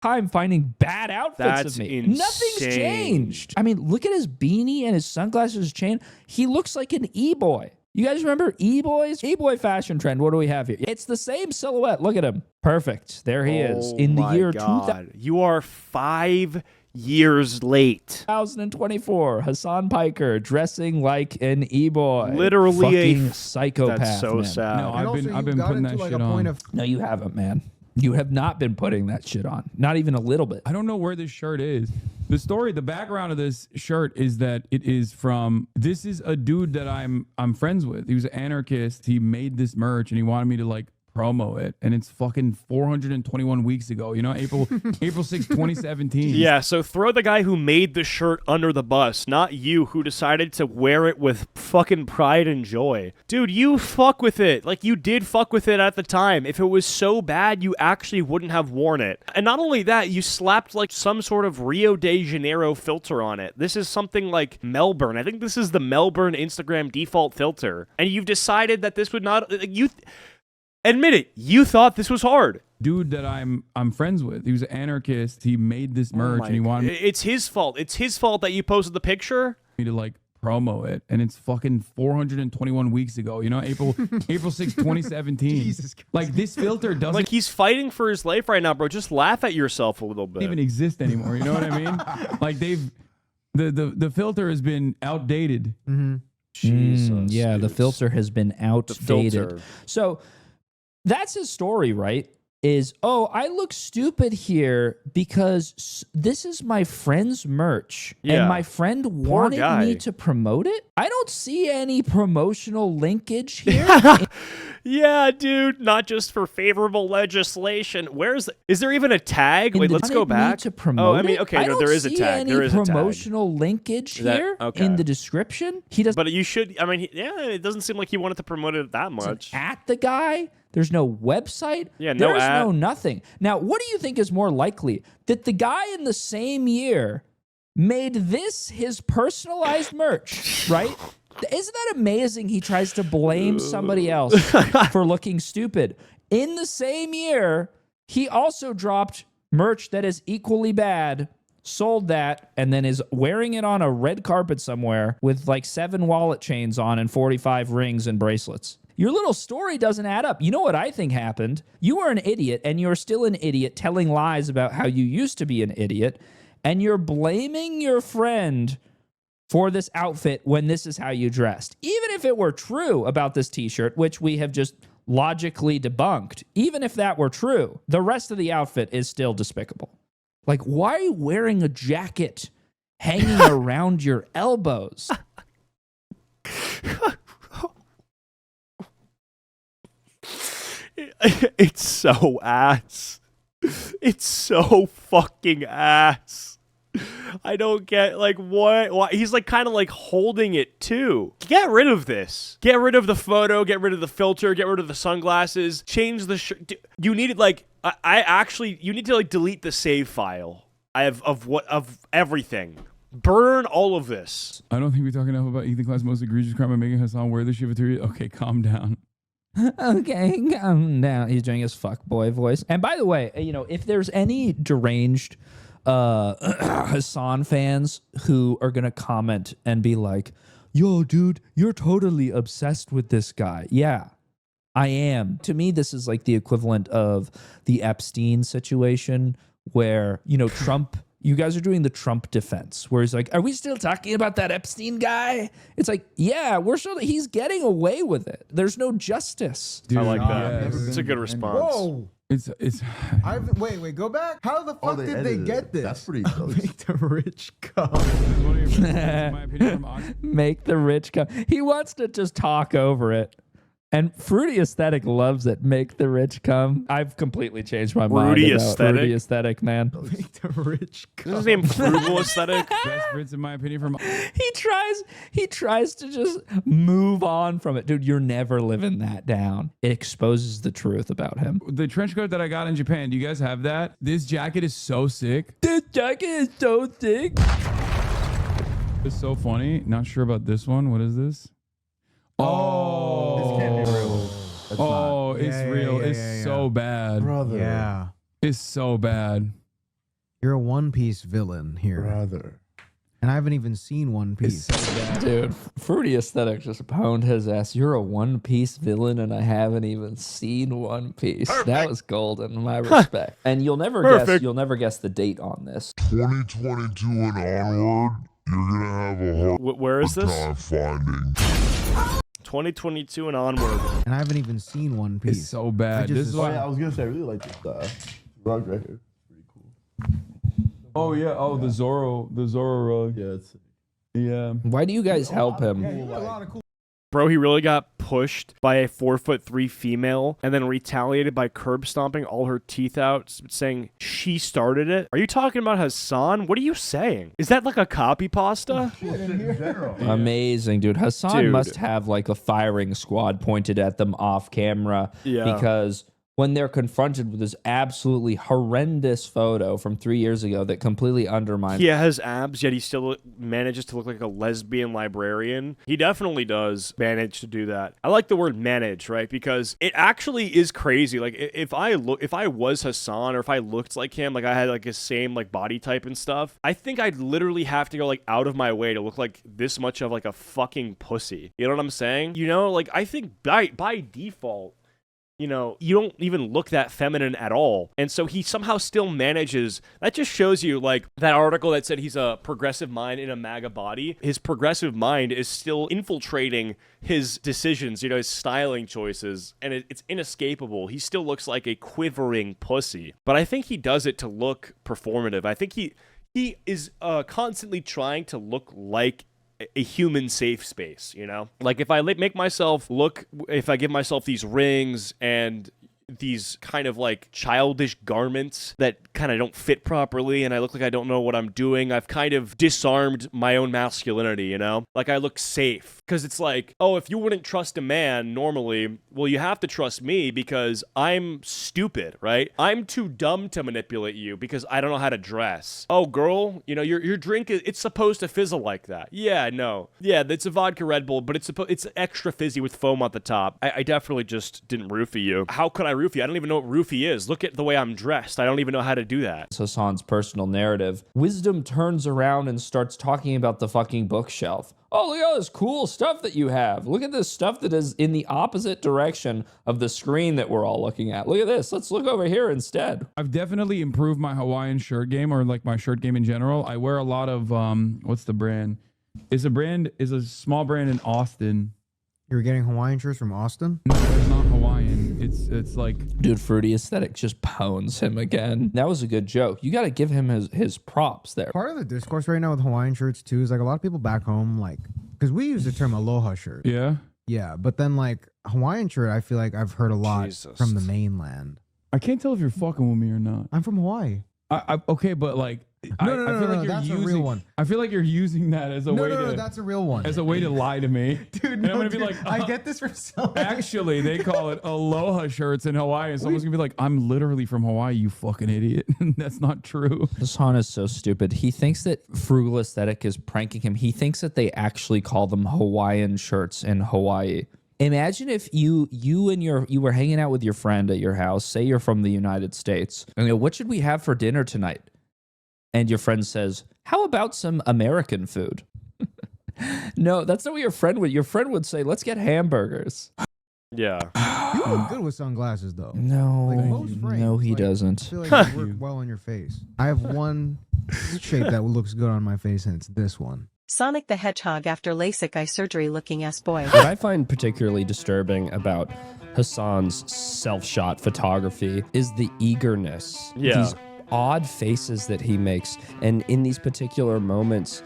time finding bad outfits That's of me. insane. Nothing's changed. I mean, look at his beanie and his sunglasses, his chain. He looks like an e-boy. You guys remember e-boys? E-boy fashion trend. What do we have here? It's the same silhouette. Look at him. Perfect. There he is. In the year 2000. You are 5 years late. 2024, Hasan Piker dressing like an e-boy. Literally fucking psychopath. That's so man. sad. No, And I've been putting that shit on. No, you haven't, man. You have not been putting that shit on. Not even a little bit. I don't know where this shirt is. The background of this shirt is that it is from, this is a dude that I'm friends with. He was an anarchist. He made this merch and he wanted me to like promo it, and it's fucking 421 weeks ago. You know, April 6, 2017. Yeah, so throw the guy who made the shirt under the bus, not you who decided to wear it with fucking pride and joy. Dude, you fuck with it. Like, you did fuck with it at the time. If it was so bad, you actually wouldn't have worn it. And not only that, you slapped like some sort of Rio de Janeiro filter on it. This is something like Melbourne. I think this is the Melbourne Instagram default filter. And you've decided that this would not... Admit it, you thought this was hard. Dude that I'm friends with, he was an anarchist. He made this merch and he wanted It's his fault. It's his fault that you posted the picture. me to like promo it, and it's fucking 421 weeks ago. You know, April 6, 2017. Jesus Christ. Like, this filter doesn't Like, he's fighting for his life right now, bro. Just laugh at yourself a little bit. even exist anymore. You know what I mean? Like, the filter has been outdated. Jesus. Yeah, the dude. filter has been outdated. filter. So that's his story, right? Is, oh, I look stupid here because this is my friend's merch. Yeah. And my friend wanted guy. me to promote it. I don't see any promotional linkage here. Yeah, dude. Not just for favorable legislation. Is there even a tag? Wait, let's go Wanted me back. to promote I mean, it? okay, I no, don't there is a see tag. any There is a tag. promotional linkage That- here okay. in the description. He doesn't But you should, I mean, yeah, it doesn't seem like he wanted to promote it that much. at the guy. There's no website. Yeah, no There's ad. no nothing. Now, what do you think is more likely? That the guy in the same year made this his personalized merch, right? Isn't that amazing? He tries to blame somebody else for looking stupid. In the same year, he also dropped merch that is equally bad, sold that, and then is wearing it on a red carpet somewhere with like 7 wallet chains on and 45 rings and bracelets. Your little story doesn't add up. You know what I think happened? You were an idiot, and you're still an idiot telling lies about how you used to be an idiot, and you're blaming your friend for this outfit when this is how you dressed. Even if it were true about this t-shirt, which we have just logically debunked, even if that were true, the rest of the outfit is still despicable. Like, why are you wearing a jacket hanging around your elbows? It's so ass. It's so fucking ass. I don't get, like, what? Why? He's, like, kind of, like, holding it, too. Get rid of this. Get rid of the photo. Get rid of the filter. Get rid of the sunglasses. Change the shirt. You need it, like, you need to, like, delete the save file of everything. Burn all of this. I don't think we talk enough about Ethan Klein's most egregious crime by making Hasan wear the shivaturi. Okay, calm down. Okay, calm down. He's doing his fuckboy voice. And by the way, you know, if there's any deranged Hasan fans who are gonna comment and be like, yo, dude, you're totally obsessed with this guy. Yeah, I am. To me, this is like the equivalent of the Epstein situation where, you know, Trump... You guys are doing the Trump defense, where he's like, are we still talking about that Epstein guy? It's like, yeah, he's getting away with it. There's no justice. Dude, I like that. yes. It's a good response. Whoa. It's Wait, go back. How the fuck did they get this? That's pretty Make the rich come. one of your in my opinion, from Oxford. Make the rich come. He wants to just talk over it. And Fruity Aesthetic loves it. Make the rich come. I've completely changed my mind Fruity about Aesthetic? Fruity Aesthetic, man. Make the rich Is come. his name Frugal Aesthetic? Best Brits, in my opinion, from He tries to just move on from it. Dude, you're never living that down. It exposes the truth about him. the trench coat that I got in Japan. Do you guys have that? This jacket is so sick. This jacket is so thick. It's so funny. Not sure about this one. What is this? Oh, This can't be real. That's oh, it's Yeah, real. yeah, It's yeah. so bad. brother. Yeah. It's so bad. You're a One Piece villain here. Brother. And I haven't even seen One It's Piece. so bad. Dude, Fruity Aesthetic just pwned his ass. You're a One Piece villain, and I haven't even seen One Piece. That was golden, my respect. And you'll never guess the date on this. 2022 and onward, you're gonna have a hard Where is this? time finding 2022 and onward. And I haven't even seen One Piece. It's so bad. just This is Oh, why. yeah, I was gonna say I really like this rug right here. Pretty cool. Oh yeah. Oh, the Zorro rug. Yeah, it's Yeah. Why do you guys help him? Yeah, you got a lot of cool Bro, he really got pushed by a 4'3" female and then retaliated by curb stomping all her teeth out, saying she started it. Are you talking about Hasan? What are you saying? Is that like a copy pasta? Amazing, dude. Hasan must have like a firing squad pointed at them off camera because when they're confronted with this absolutely horrendous photo from 3 years ago that completely undermines... He has abs, yet he still manages to look like a lesbian librarian. He definitely does manage to do that. I like the word manage, right? Because it actually is crazy. Like, if I was Hasan, or if I looked like him, like I had like his same like body type and stuff, I think I'd literally have to go like out of my way to look like this much of like a fucking pussy. You know what I'm saying? You know, like I think by default, you know, you don't even look that feminine at all. And so he somehow still manages. That just shows you, like, that article that said he's a progressive mind in a MAGA body. His progressive mind is still infiltrating his decisions, you know, his styling choices. And it's inescapable. He still looks like a quivering pussy. But I think he does it to look performative. I think he is constantly trying to look like a human safe space, you know? Like, if I make myself look, if I give myself these rings and these kind of like childish garments that kind of don't fit properly and I look like I don't know what I'm doing, I've kind of disarmed my own masculinity, you know? Like, I look safe. Because it's like, oh, if you wouldn't trust a man normally, well, you have to trust me because I'm stupid, right? I'm too dumb to manipulate you because I don't know how to dress. Oh, girl, you know, your drink, it's supposed to fizzle like that. Yeah, no. Yeah, it's a vodka Red Bull, but it's extra fizzy with foam at the top. I definitely just didn't roofie you. How could I roofie? I don't even know what roofie is. Look at the way I'm dressed. I don't even know how to do that. Hasan's personal narrative. Wisdom turns around and starts talking about the fucking bookshelf. Oh, look at all this cool stuff that you have. Look at this stuff that is in the opposite direction of the screen that we're all looking at. Look at this. Let's look over here instead. I've definitely improved my Hawaiian shirt game, or like my shirt game in general. I wear a lot of, what's the brand? It's a small brand in Austin. You were getting Hawaiian shirts from Austin? No, it's not Hawaiian. It's like... Dude, Fruity Aesthetic just pounds him again. That was a good joke. You got to give him his props there. Part of the discourse right now with Hawaiian shirts, too, is like a lot of people back home, like... Because we use the term aloha shirt. Yeah? Yeah, but then, like, Hawaiian shirt, I feel like I've heard a lot from the mainland. I can't tell if you're fucking with me or not. I'm from Hawaii. Okay, but like... I feel like you're that's using, a real one. I feel like you're using that as a way to... No, that's a real one. As a way to lie to me. Dude, and I'm going to be like... I get this from someone. Actually, they call it aloha shirts in Hawaii. And someone's going to be like, I'm literally from Hawaii, you fucking idiot. That's not true. Hasan is so stupid. He thinks that Frugal Aesthetic is pranking him. He thinks that they actually call them Hawaiian shirts in Hawaii. Imagine if you were hanging out with your friend at your house. Say you're from the United States. And you go, what should we have for dinner tonight? And your friend says, how about some American food? No, that's not what your friend would. Your friend would say, let's get hamburgers. Yeah. You look good with sunglasses, though. No, like most frames, no, he like, doesn't. I feel like they work well on your face. I have one shape that looks good on my face, and it's this one. Sonic the Hedgehog after LASIK eye surgery looking ass boy. What I find particularly disturbing about Hasan's self-shot photography is the eagerness. Yeah. These odd faces that he makes, and in these particular moments,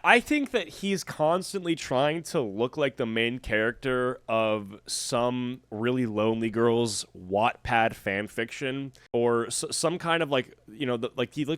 I think that he's constantly trying to look like the main character of some really lonely girl's Wattpad fan fiction, or some kind of like, you know,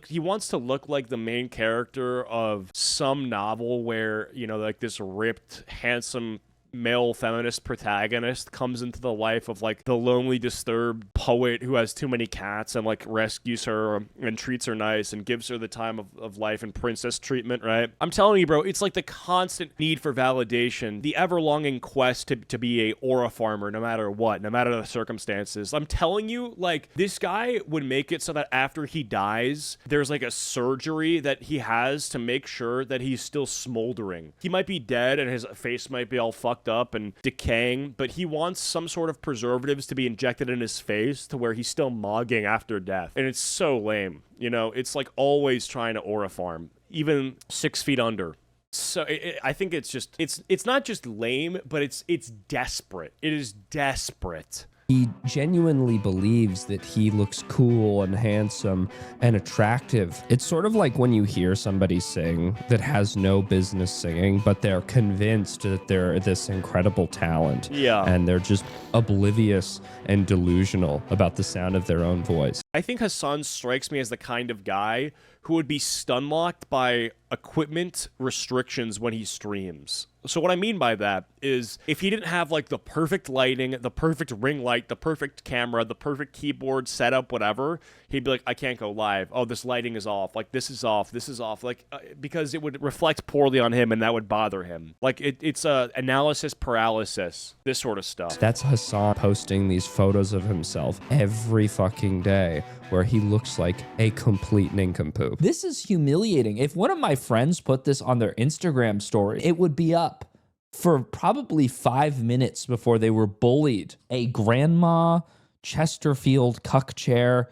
he wants to look like the main character of some novel where, you know, like this ripped, handsome male feminist protagonist comes into the life of like the lonely, disturbed poet who has too many cats and like rescues her and treats her nice and gives her the time of life and princess treatment, right? I'm telling you, bro, it's like the constant need for validation, the ever-longing quest to be a aura farmer no matter what, no matter the circumstances. I'm telling you, like, this guy would make it so that after he dies, there's like a surgery that he has to make sure that he's still smoldering. He might be dead and his face might be all fucked up and decaying, but he wants some sort of preservatives to be injected in his face to where he's still mogging after death. And it's so lame, you know? It's like always trying to aura farm, even 6 feet under. So I think it's just, it's not just lame, but it's desperate. It is desperate. He genuinely believes that he looks cool and handsome and attractive. It's sort of like when you hear somebody sing that has no business singing, but they're convinced that they're this incredible talent. Yeah. And they're just oblivious and delusional about the sound of their own voice. I think Hasan strikes me as the kind of guy who would be stun locked by equipment restrictions when he streams. So what I mean by that is if he didn't have like the perfect lighting, the perfect ring light, the perfect camera, the perfect keyboard setup, whatever, he'd be like, I can't go live. Oh, this lighting is off. Like this is off. This is off. Like because it would reflect poorly on him and that would bother him. Like it's analysis paralysis, this sort of stuff. That's Hasan posting these photos of himself every fucking day where he looks like a complete nincompoop. This is humiliating. If one of my friends put this on their Instagram story, it would be up for probably 5 minutes before they were bullied. A grandma Chesterfield cuck chair,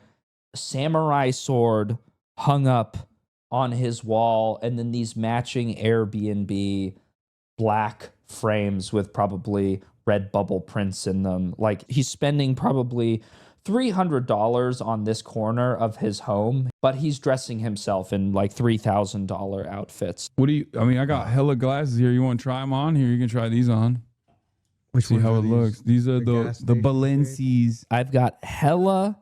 samurai sword hung up on his wall, and then these matching Airbnb black frames with probably red bubble prints in them. Like he's spending probably $300 on this corner of his home, but he's dressing himself in like $3,000 outfits. What do you, I mean, I got hella glasses here. You want to try them on? Here, you can try these on. See how it looks. These are the Balenci's. I've got hella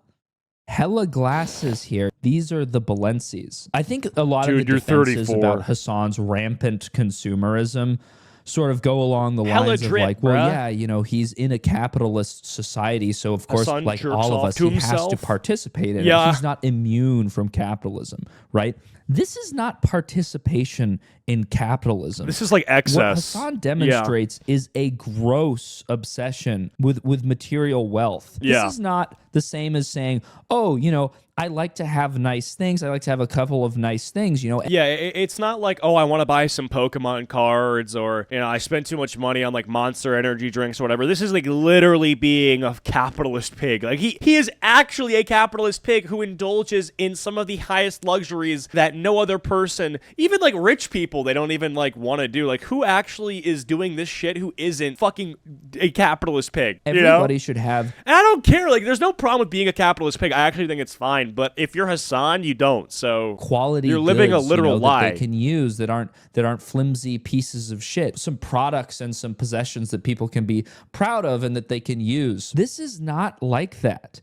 glasses here. These are the Balenci's. I think a lot of the defenses about Hasan's rampant consumerism sort of go along the lines of like, well, yeah, you know, he's in a capitalist society, so of course, Hasan like all of us, he has to participate in it. He's not immune from capitalism, right? This is not participation in capitalism. This is like excess. What Hasan demonstrates is a gross obsession with material wealth. This is not the same as saying, oh, you know, I like to have nice things. I like to have a couple of nice things, you know. Yeah, it's not like, oh, I want to buy some Pokemon cards or, you know, I spent too much money on like Monster energy drinks or whatever. This is like literally being a capitalist pig. Like he is actually a capitalist pig who indulges in some of the highest luxuries that no other person, even like rich people, they don't even like want to do. Like who actually is doing this shit who isn't fucking a capitalist pig? Everybody should have. And I don't care. Like there's no problem with being a capitalist pig. I actually think it's fine. But if you're Hasan, you don't. So quality you're living goods, a literal lie. That they can use that aren't flimsy pieces of shit. Some products and some possessions that people can be proud of and that they can use. This is not like that.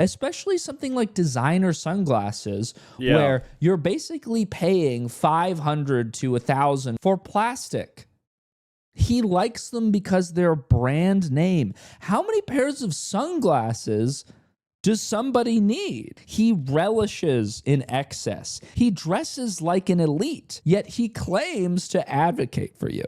Especially something like designer sunglasses, where you're basically paying $500 to $1,000 for plastic. He likes them because they're brand name. How many pairs of sunglasses does somebody need? He relishes in excess. He dresses like an elite, yet he claims to advocate for you.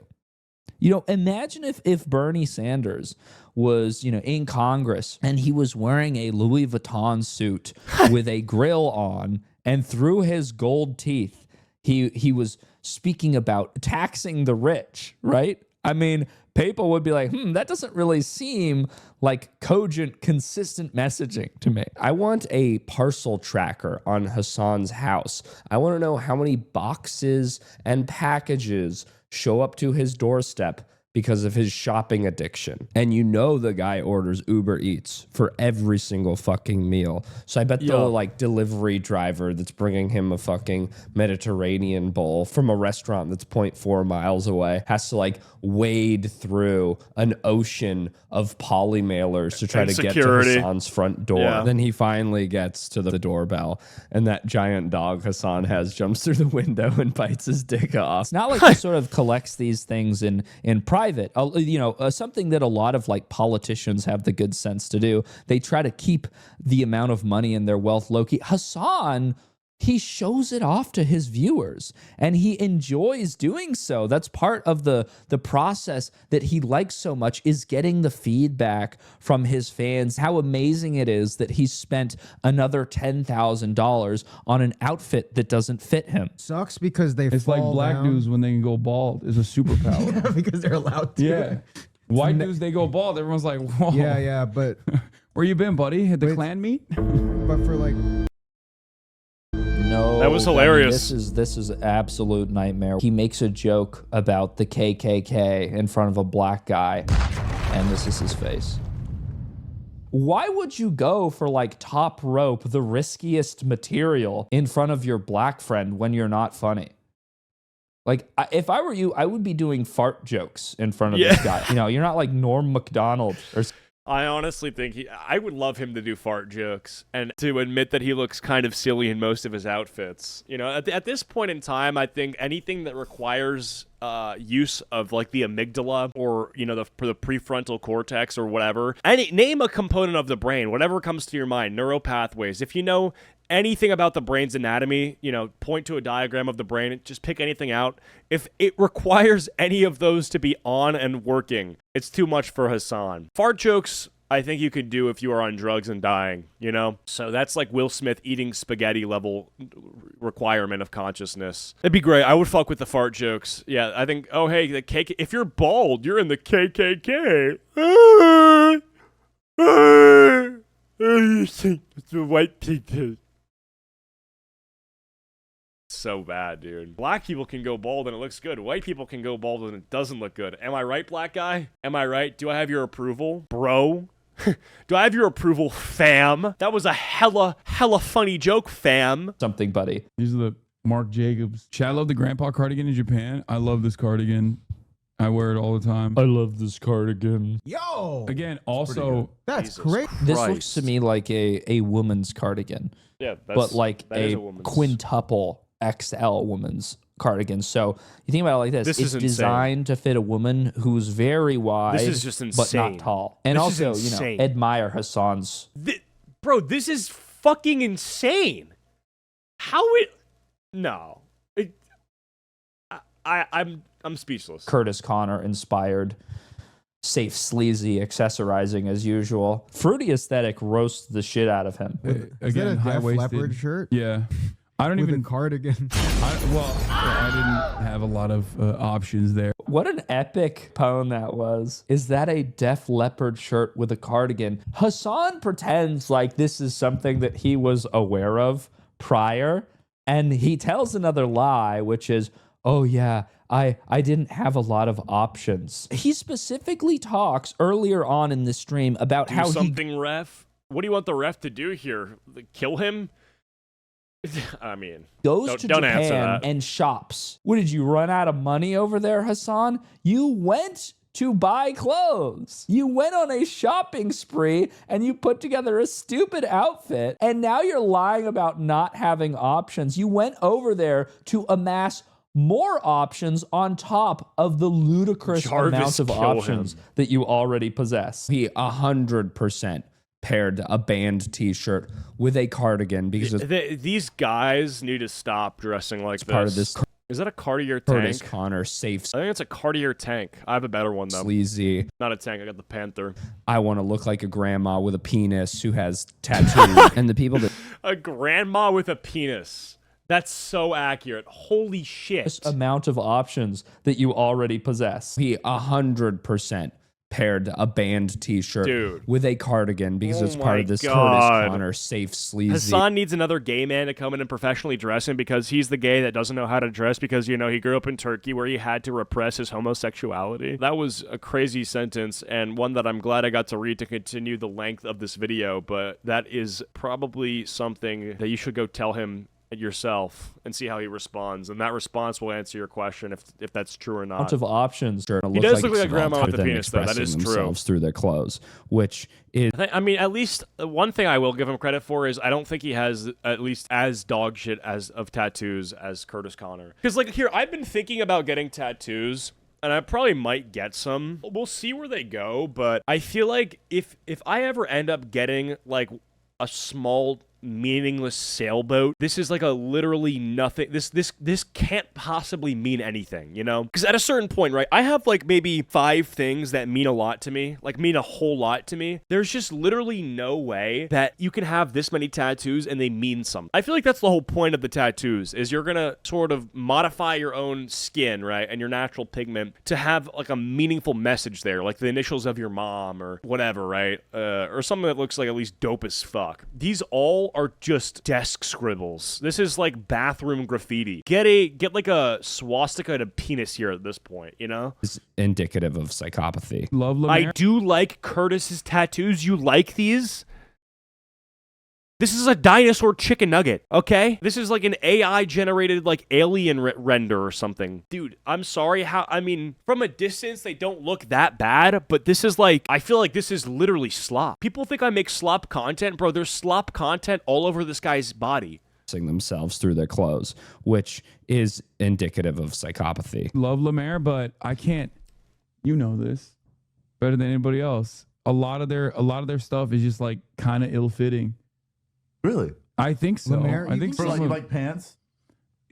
You know, imagine if Bernie Sanders was, you know, in Congress and he was wearing a Louis Vuitton suit with a grill on, and through his gold teeth, he was speaking about taxing the rich, right? I mean, people would be like, that doesn't really seem like cogent, consistent messaging to me. I want a parcel tracker on Hasan's house. I want to know how many boxes and packages show up to his doorstep because of his shopping addiction. And you know the guy orders Uber Eats for every single fucking meal. So I bet the like delivery driver that's bringing him a fucking Mediterranean bowl from a restaurant that's 0.4 miles away has to like wade through an ocean of poly mailers to try to get to Hasan's front door. Yeah. Then he finally gets to the doorbell, and that giant dog Hasan has jumps through the window and bites his dick off. It's not like he sort of collects these things in private. You know, something that a lot of like politicians have the good sense to do. They try to keep the amount of money in their wealth low-key. Hasan, he shows it off to his viewers, and he enjoys doing so. That's part of the process that he likes so much, is getting the feedback from his fans. How amazing it is that he spent another $10,000 on an outfit that doesn't fit him. Sucks because it's like black dudes when they can go bald is a superpower. Yeah, because they're allowed to. Yeah. White dudes, they go bald. Everyone's like, whoa. Yeah, but where you been, buddy? At the clan meet? But for like... No, that was hilarious. This is absolute nightmare. He makes a joke about the KKK in front of a black guy, and this is his face. Why would you go for like top rope, the riskiest material in front of your black friend when you're not funny? Like, if I were you, I would be doing fart jokes in front of this guy. You know, you're not like Norm Macdonald or. I honestly think I would love him to do fart jokes and to admit that he looks kind of silly in most of his outfits. You know, at this point in time, I think anything that requires use of like the amygdala or, you know, the prefrontal cortex or whatever, name a component of the brain, whatever comes to your mind, neuropathways. If you know anything about the brain's anatomy, you know, point to a diagram of the brain, just pick anything out. If it requires any of those to be on and working, it's too much for Hasan. Fart jokes, I think you could do if you are on drugs and dying, you know? So that's like Will Smith eating spaghetti level requirement of consciousness. It'd be great. I would fuck with the fart jokes. Yeah, I think, oh, hey, the KK, if you're bald, you're in the KKK. You think it's the white people. So bad, dude. Black people can go bald and it looks good. White people can go bald and it doesn't look good. Am I right, black guy? Am I right? Do I have your approval, bro? Do I have your approval, fam? That was a hella funny joke, fam. Something, buddy. These are the Marc Jacobs. Chad, I love the grandpa cardigan in Japan. I love this cardigan. I wear it all the time. I love this cardigan. Yo! Again, also... That's great. This looks to me like a woman's cardigan. Yeah, but like a quintuple XL woman's cardigan. So you think about it like this. It's designed to fit a woman who's very wide, this is just insane. but not tall. And this also, you know, admire Hasan's. Bro, this is fucking insane. How it... No. I'm speechless. Curtis Connor inspired, safe, sleazy, accessorizing as usual. Fruity aesthetic roasts the shit out of him. Is that a Def Leppard shirt? Yeah. I don't even... a cardigan. I didn't have a lot of options there. What an epic pun that was. Is that a Def Leppard shirt with a cardigan? Hasan pretends like this is something that he was aware of prior, and he tells another lie, which is, oh yeah, I didn't have a lot of options. He specifically talks earlier on in the stream about how something, ref? What do you want the ref to do here? Kill him? I mean, goes to Japan and shops. What, did you run out of money over there, Hasan? You went to buy clothes. You went on a shopping spree and you put together a stupid outfit, and now you're lying about not having options. You went over there to amass more options on top of the ludicrous amount of options that you already possess. He 100% paired a band t-shirt with a cardigan because these guys need to stop dressing like this. Part of this. Is that a Cartier Curtis tank? Connor safe. I think it's a Cartier tank. I have a better one though. Sleazy. Not a tank. I got the Panther. I want to look like a grandma with a penis who has tattoos. And the people that a grandma with a penis. That's so accurate. Holy shit. This amount of options that you already possess. He 100% paired a band t-shirt with a cardigan because it's part of this Curtis Connor safe sleazy. Hasan needs another gay man to come in and professionally dress him because he's the gay that doesn't know how to dress because, you know, he grew up in Turkey where he had to repress his homosexuality. That was a crazy sentence and one that I'm glad I got to read to continue the length of this video, but that is probably something that you should go tell him yourself and see how he responds, and that response will answer your question if that's true or not. Bunch of options. He does look like a grandma with a penis, though. That is true. Through their clothes, which is. I mean, at least one thing I will give him credit for is I don't think he has at least as dog shit as of tattoos as Curtis Connor. Because like here, I've been thinking about getting tattoos. And I probably might get some. We'll see where they go, but I feel like if I ever end up getting like a small meaningless sailboat, this is like a literally nothing. This can't possibly mean anything, you know? Because at a certain point, right, I have like maybe 5 things that mean a lot to me, like mean a whole lot to me. There's just literally no way that you can have this many tattoos and they mean something. I feel like that's the whole point of the tattoos, is you're gonna sort of modify your own skin, right, and your natural pigment to have like a meaningful message there, like the initials of your mom or whatever, right? Or something that looks like at least dope as fuck. These all are just desk scribbles. This is like bathroom graffiti. Get like a swastika and a penis here at this point, you know? It's indicative of psychopathy. Love I Lemaire. do like Curtis's tattoos. You like these? This is a dinosaur chicken nugget, okay? This is like an AI-generated, like, alien render or something. Dude, I'm sorry I mean, from a distance, they don't look that bad, but this is like, I feel like this is literally slop. People think I make slop content. Bro, there's slop content all over this guy's body. Themselves through their clothes, which is indicative of psychopathy. Love Lemaire, but I can't. You know this better than anybody else. A lot of their stuff is just like kind of ill-fitting. Really? I think so. Lemaire, I think For some like, of- like pants?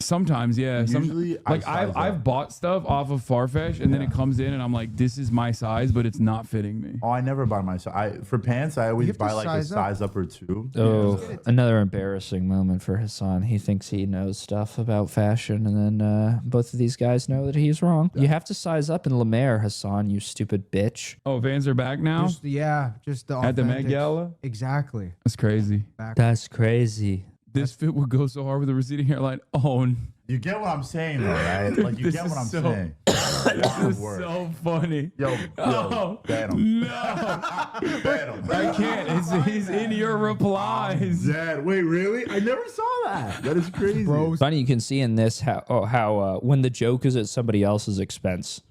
sometimes, yeah. Usually, like I size I've up. bought stuff off of Farfetch, and then it comes in, and I'm like, this is my size, but it's not fitting me. Oh, I never buy my size. For pants, I always have to buy like a size up. size up or two. Oh, another embarrassing moment for Hasan. He thinks he knows stuff about fashion, and then both of these guys know that he's wrong. You have to size up in Lemaire, Hasan, you stupid bitch. Oh, Vans are back now Just the at the Met authentic- Gala. Exactly. That's crazy. That's crazy. This fit would go so hard with a receding hairline. Oh, You get what I'm saying, though, right? Like, you This get what is I'm so- saying. this is Word. so funny. Yo, Oh, ban him. no, Ban him. I can't. He's in your replies. Dad, wait, really? I never saw that. That is crazy. Bro, Funny, you can see in this how when the joke is at somebody else's expense,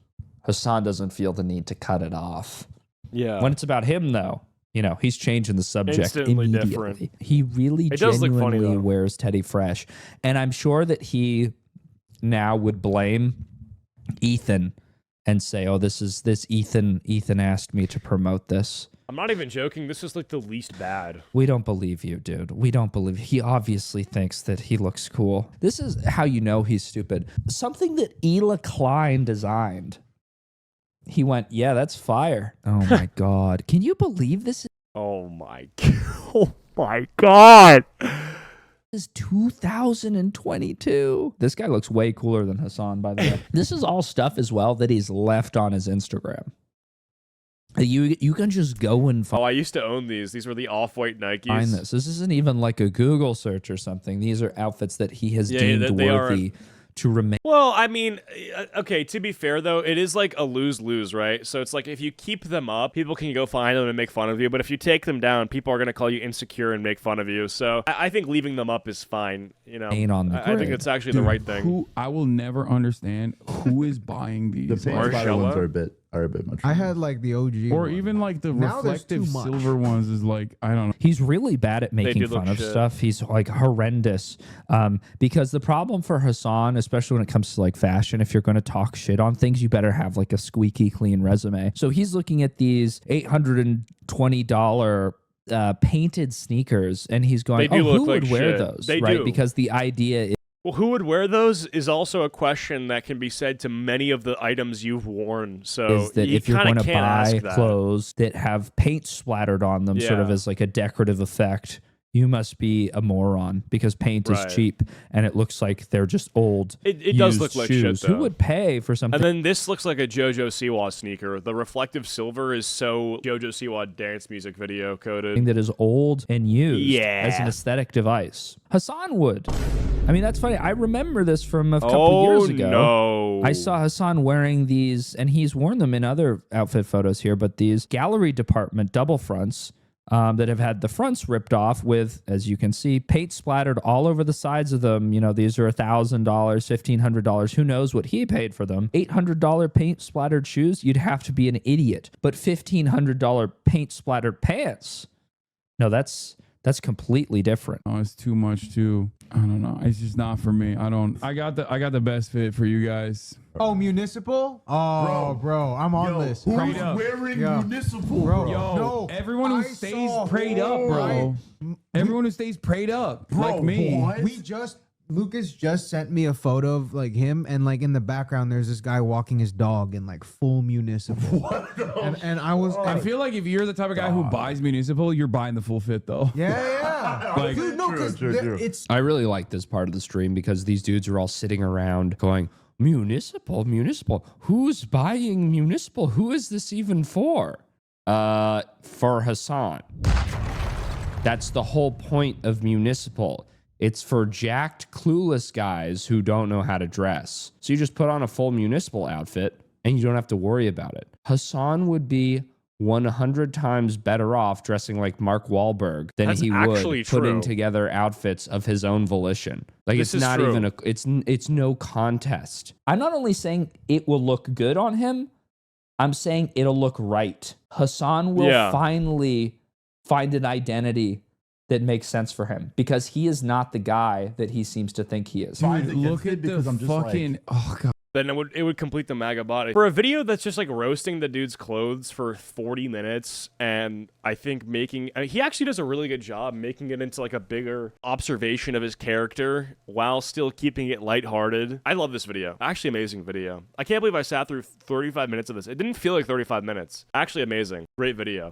Hasan doesn't feel the need to cut it off. Yeah. When it's about him, though, you know, he's changing the subject Instantly immediately. different. He really It does look funny, genuinely though. wears Teddy Fresh. And I'm sure that he now would blame Ethan and say, oh, this Ethan asked me to promote this. I'm not even joking. This is like the least bad. We don't believe you, dude. We don't believe. He obviously thinks that he looks cool. This is how you know he's stupid. Something that Ela Klein designed. He went, yeah, that's fire. Oh my God. Can you believe this Oh my oh my god. is 2022? This guy looks way cooler than Hasan, by the way. This is all stuff as well that he's left on his Instagram. You can just go and Oh, I used to own these. These were the off-white Nikes. find this. This isn't even like a Google search or something. These are outfits that he has Yeah, deemed they are- worthy to remain. Well, I mean, okay, to be fair, though, it is like a lose-lose, right? So it's like if you keep them up, people can go find them and make fun of you. But if you take them down, people are going to call you insecure and make fun of you. So I think leaving them up is fine, you know? Ain't on the I think grid. it's actually the right thing. Who I will never understand who is buying The these. pants Like, spider Marcella? ones are a bit much. I had like the OG. or one. even like the Now there's reflective too much. silver ones is like, I don't know. He's really bad at making do look fun of shit. stuff. He's like horrendous. Because the problem for Hasan, especially when it comes to like fashion, if you're going to talk shit on things, you better have like a squeaky clean resume. So he's looking at these $820 painted sneakers, and he's going, They do "Oh, look who like would wear shit. those?" They right? do. Because the idea is Well, who would wear those is also a question that can be said to many of the items you've worn. So that you if you're kinda going to can't ask buy that. clothes that have paint splattered on them, sort of Yeah. as like a decorative effect, you must be a moron because paint Right. is cheap and it looks like they're just old. It does used look like shoes. shit, Who though. would pay for something? And then this looks like a JoJo Siwa sneaker. The reflective silver is so JoJo Siwa dance music video coded. that is old and used Yeah. as an aesthetic device. Hasan would. I mean, that's funny. I remember this from a couple years ago. No. I saw Hasan wearing these, and he's worn them in other outfit photos here, but these gallery department double fronts that have had the fronts ripped off with, as you can see, paint splattered all over the sides of them. You know, these are $1,000, $1,500. Who knows what he paid for them? $800 paint splattered shoes? You'd have to be an idiot. But $1,500 paint splattered pants? No, that's completely different. Oh, it's too much too. I don't know. It's just not for me. I got the best fit for you guys. Oh, municipal? Oh, bro, I'm on Yo, this. who's Prayed up. wearing Yeah. municipal, Bro, bro? Yo, no, everyone who I stays saw- prayed up, bro. Everyone who stays prayed up, Bro, like me. what? Lucas just sent me a photo of like him, and like in the background there's this guy walking his dog in like full municipal. What the And I was I feel like if you're the type of guy who buys municipal, you're buying the full fit though. yeah. Like- Dude, no, because True. it's I really like this part of the stream because these dudes are all sitting around going, municipal. Who's buying municipal? Who is this even for? For Hasan. That's the whole point of municipal. It's for jacked, clueless guys who don't know how to dress. So you just put on a full municipal outfit and you don't have to worry about it. Hasan would be 100 times better off dressing like Mark Wahlberg than he would putting together outfits of his own volition. Like, it's not even a, it's no contest. I'm not only saying it will look good on him, I'm saying it'll look right. Hasan will finally find an identity that makes sense for him, because he is not the guy that he seems to think he is. Dude, look at the fucking, oh God. Then it would complete the MAGA body. For a video that's just like roasting the dude's clothes for 40 minutes, and I think he actually does a really good job making it into like a bigger observation of his character while still keeping it lighthearted. I love this video. Actually amazing video. I can't believe I sat through 35 minutes of this. It didn't feel like 35 minutes. Actually amazing. Great video.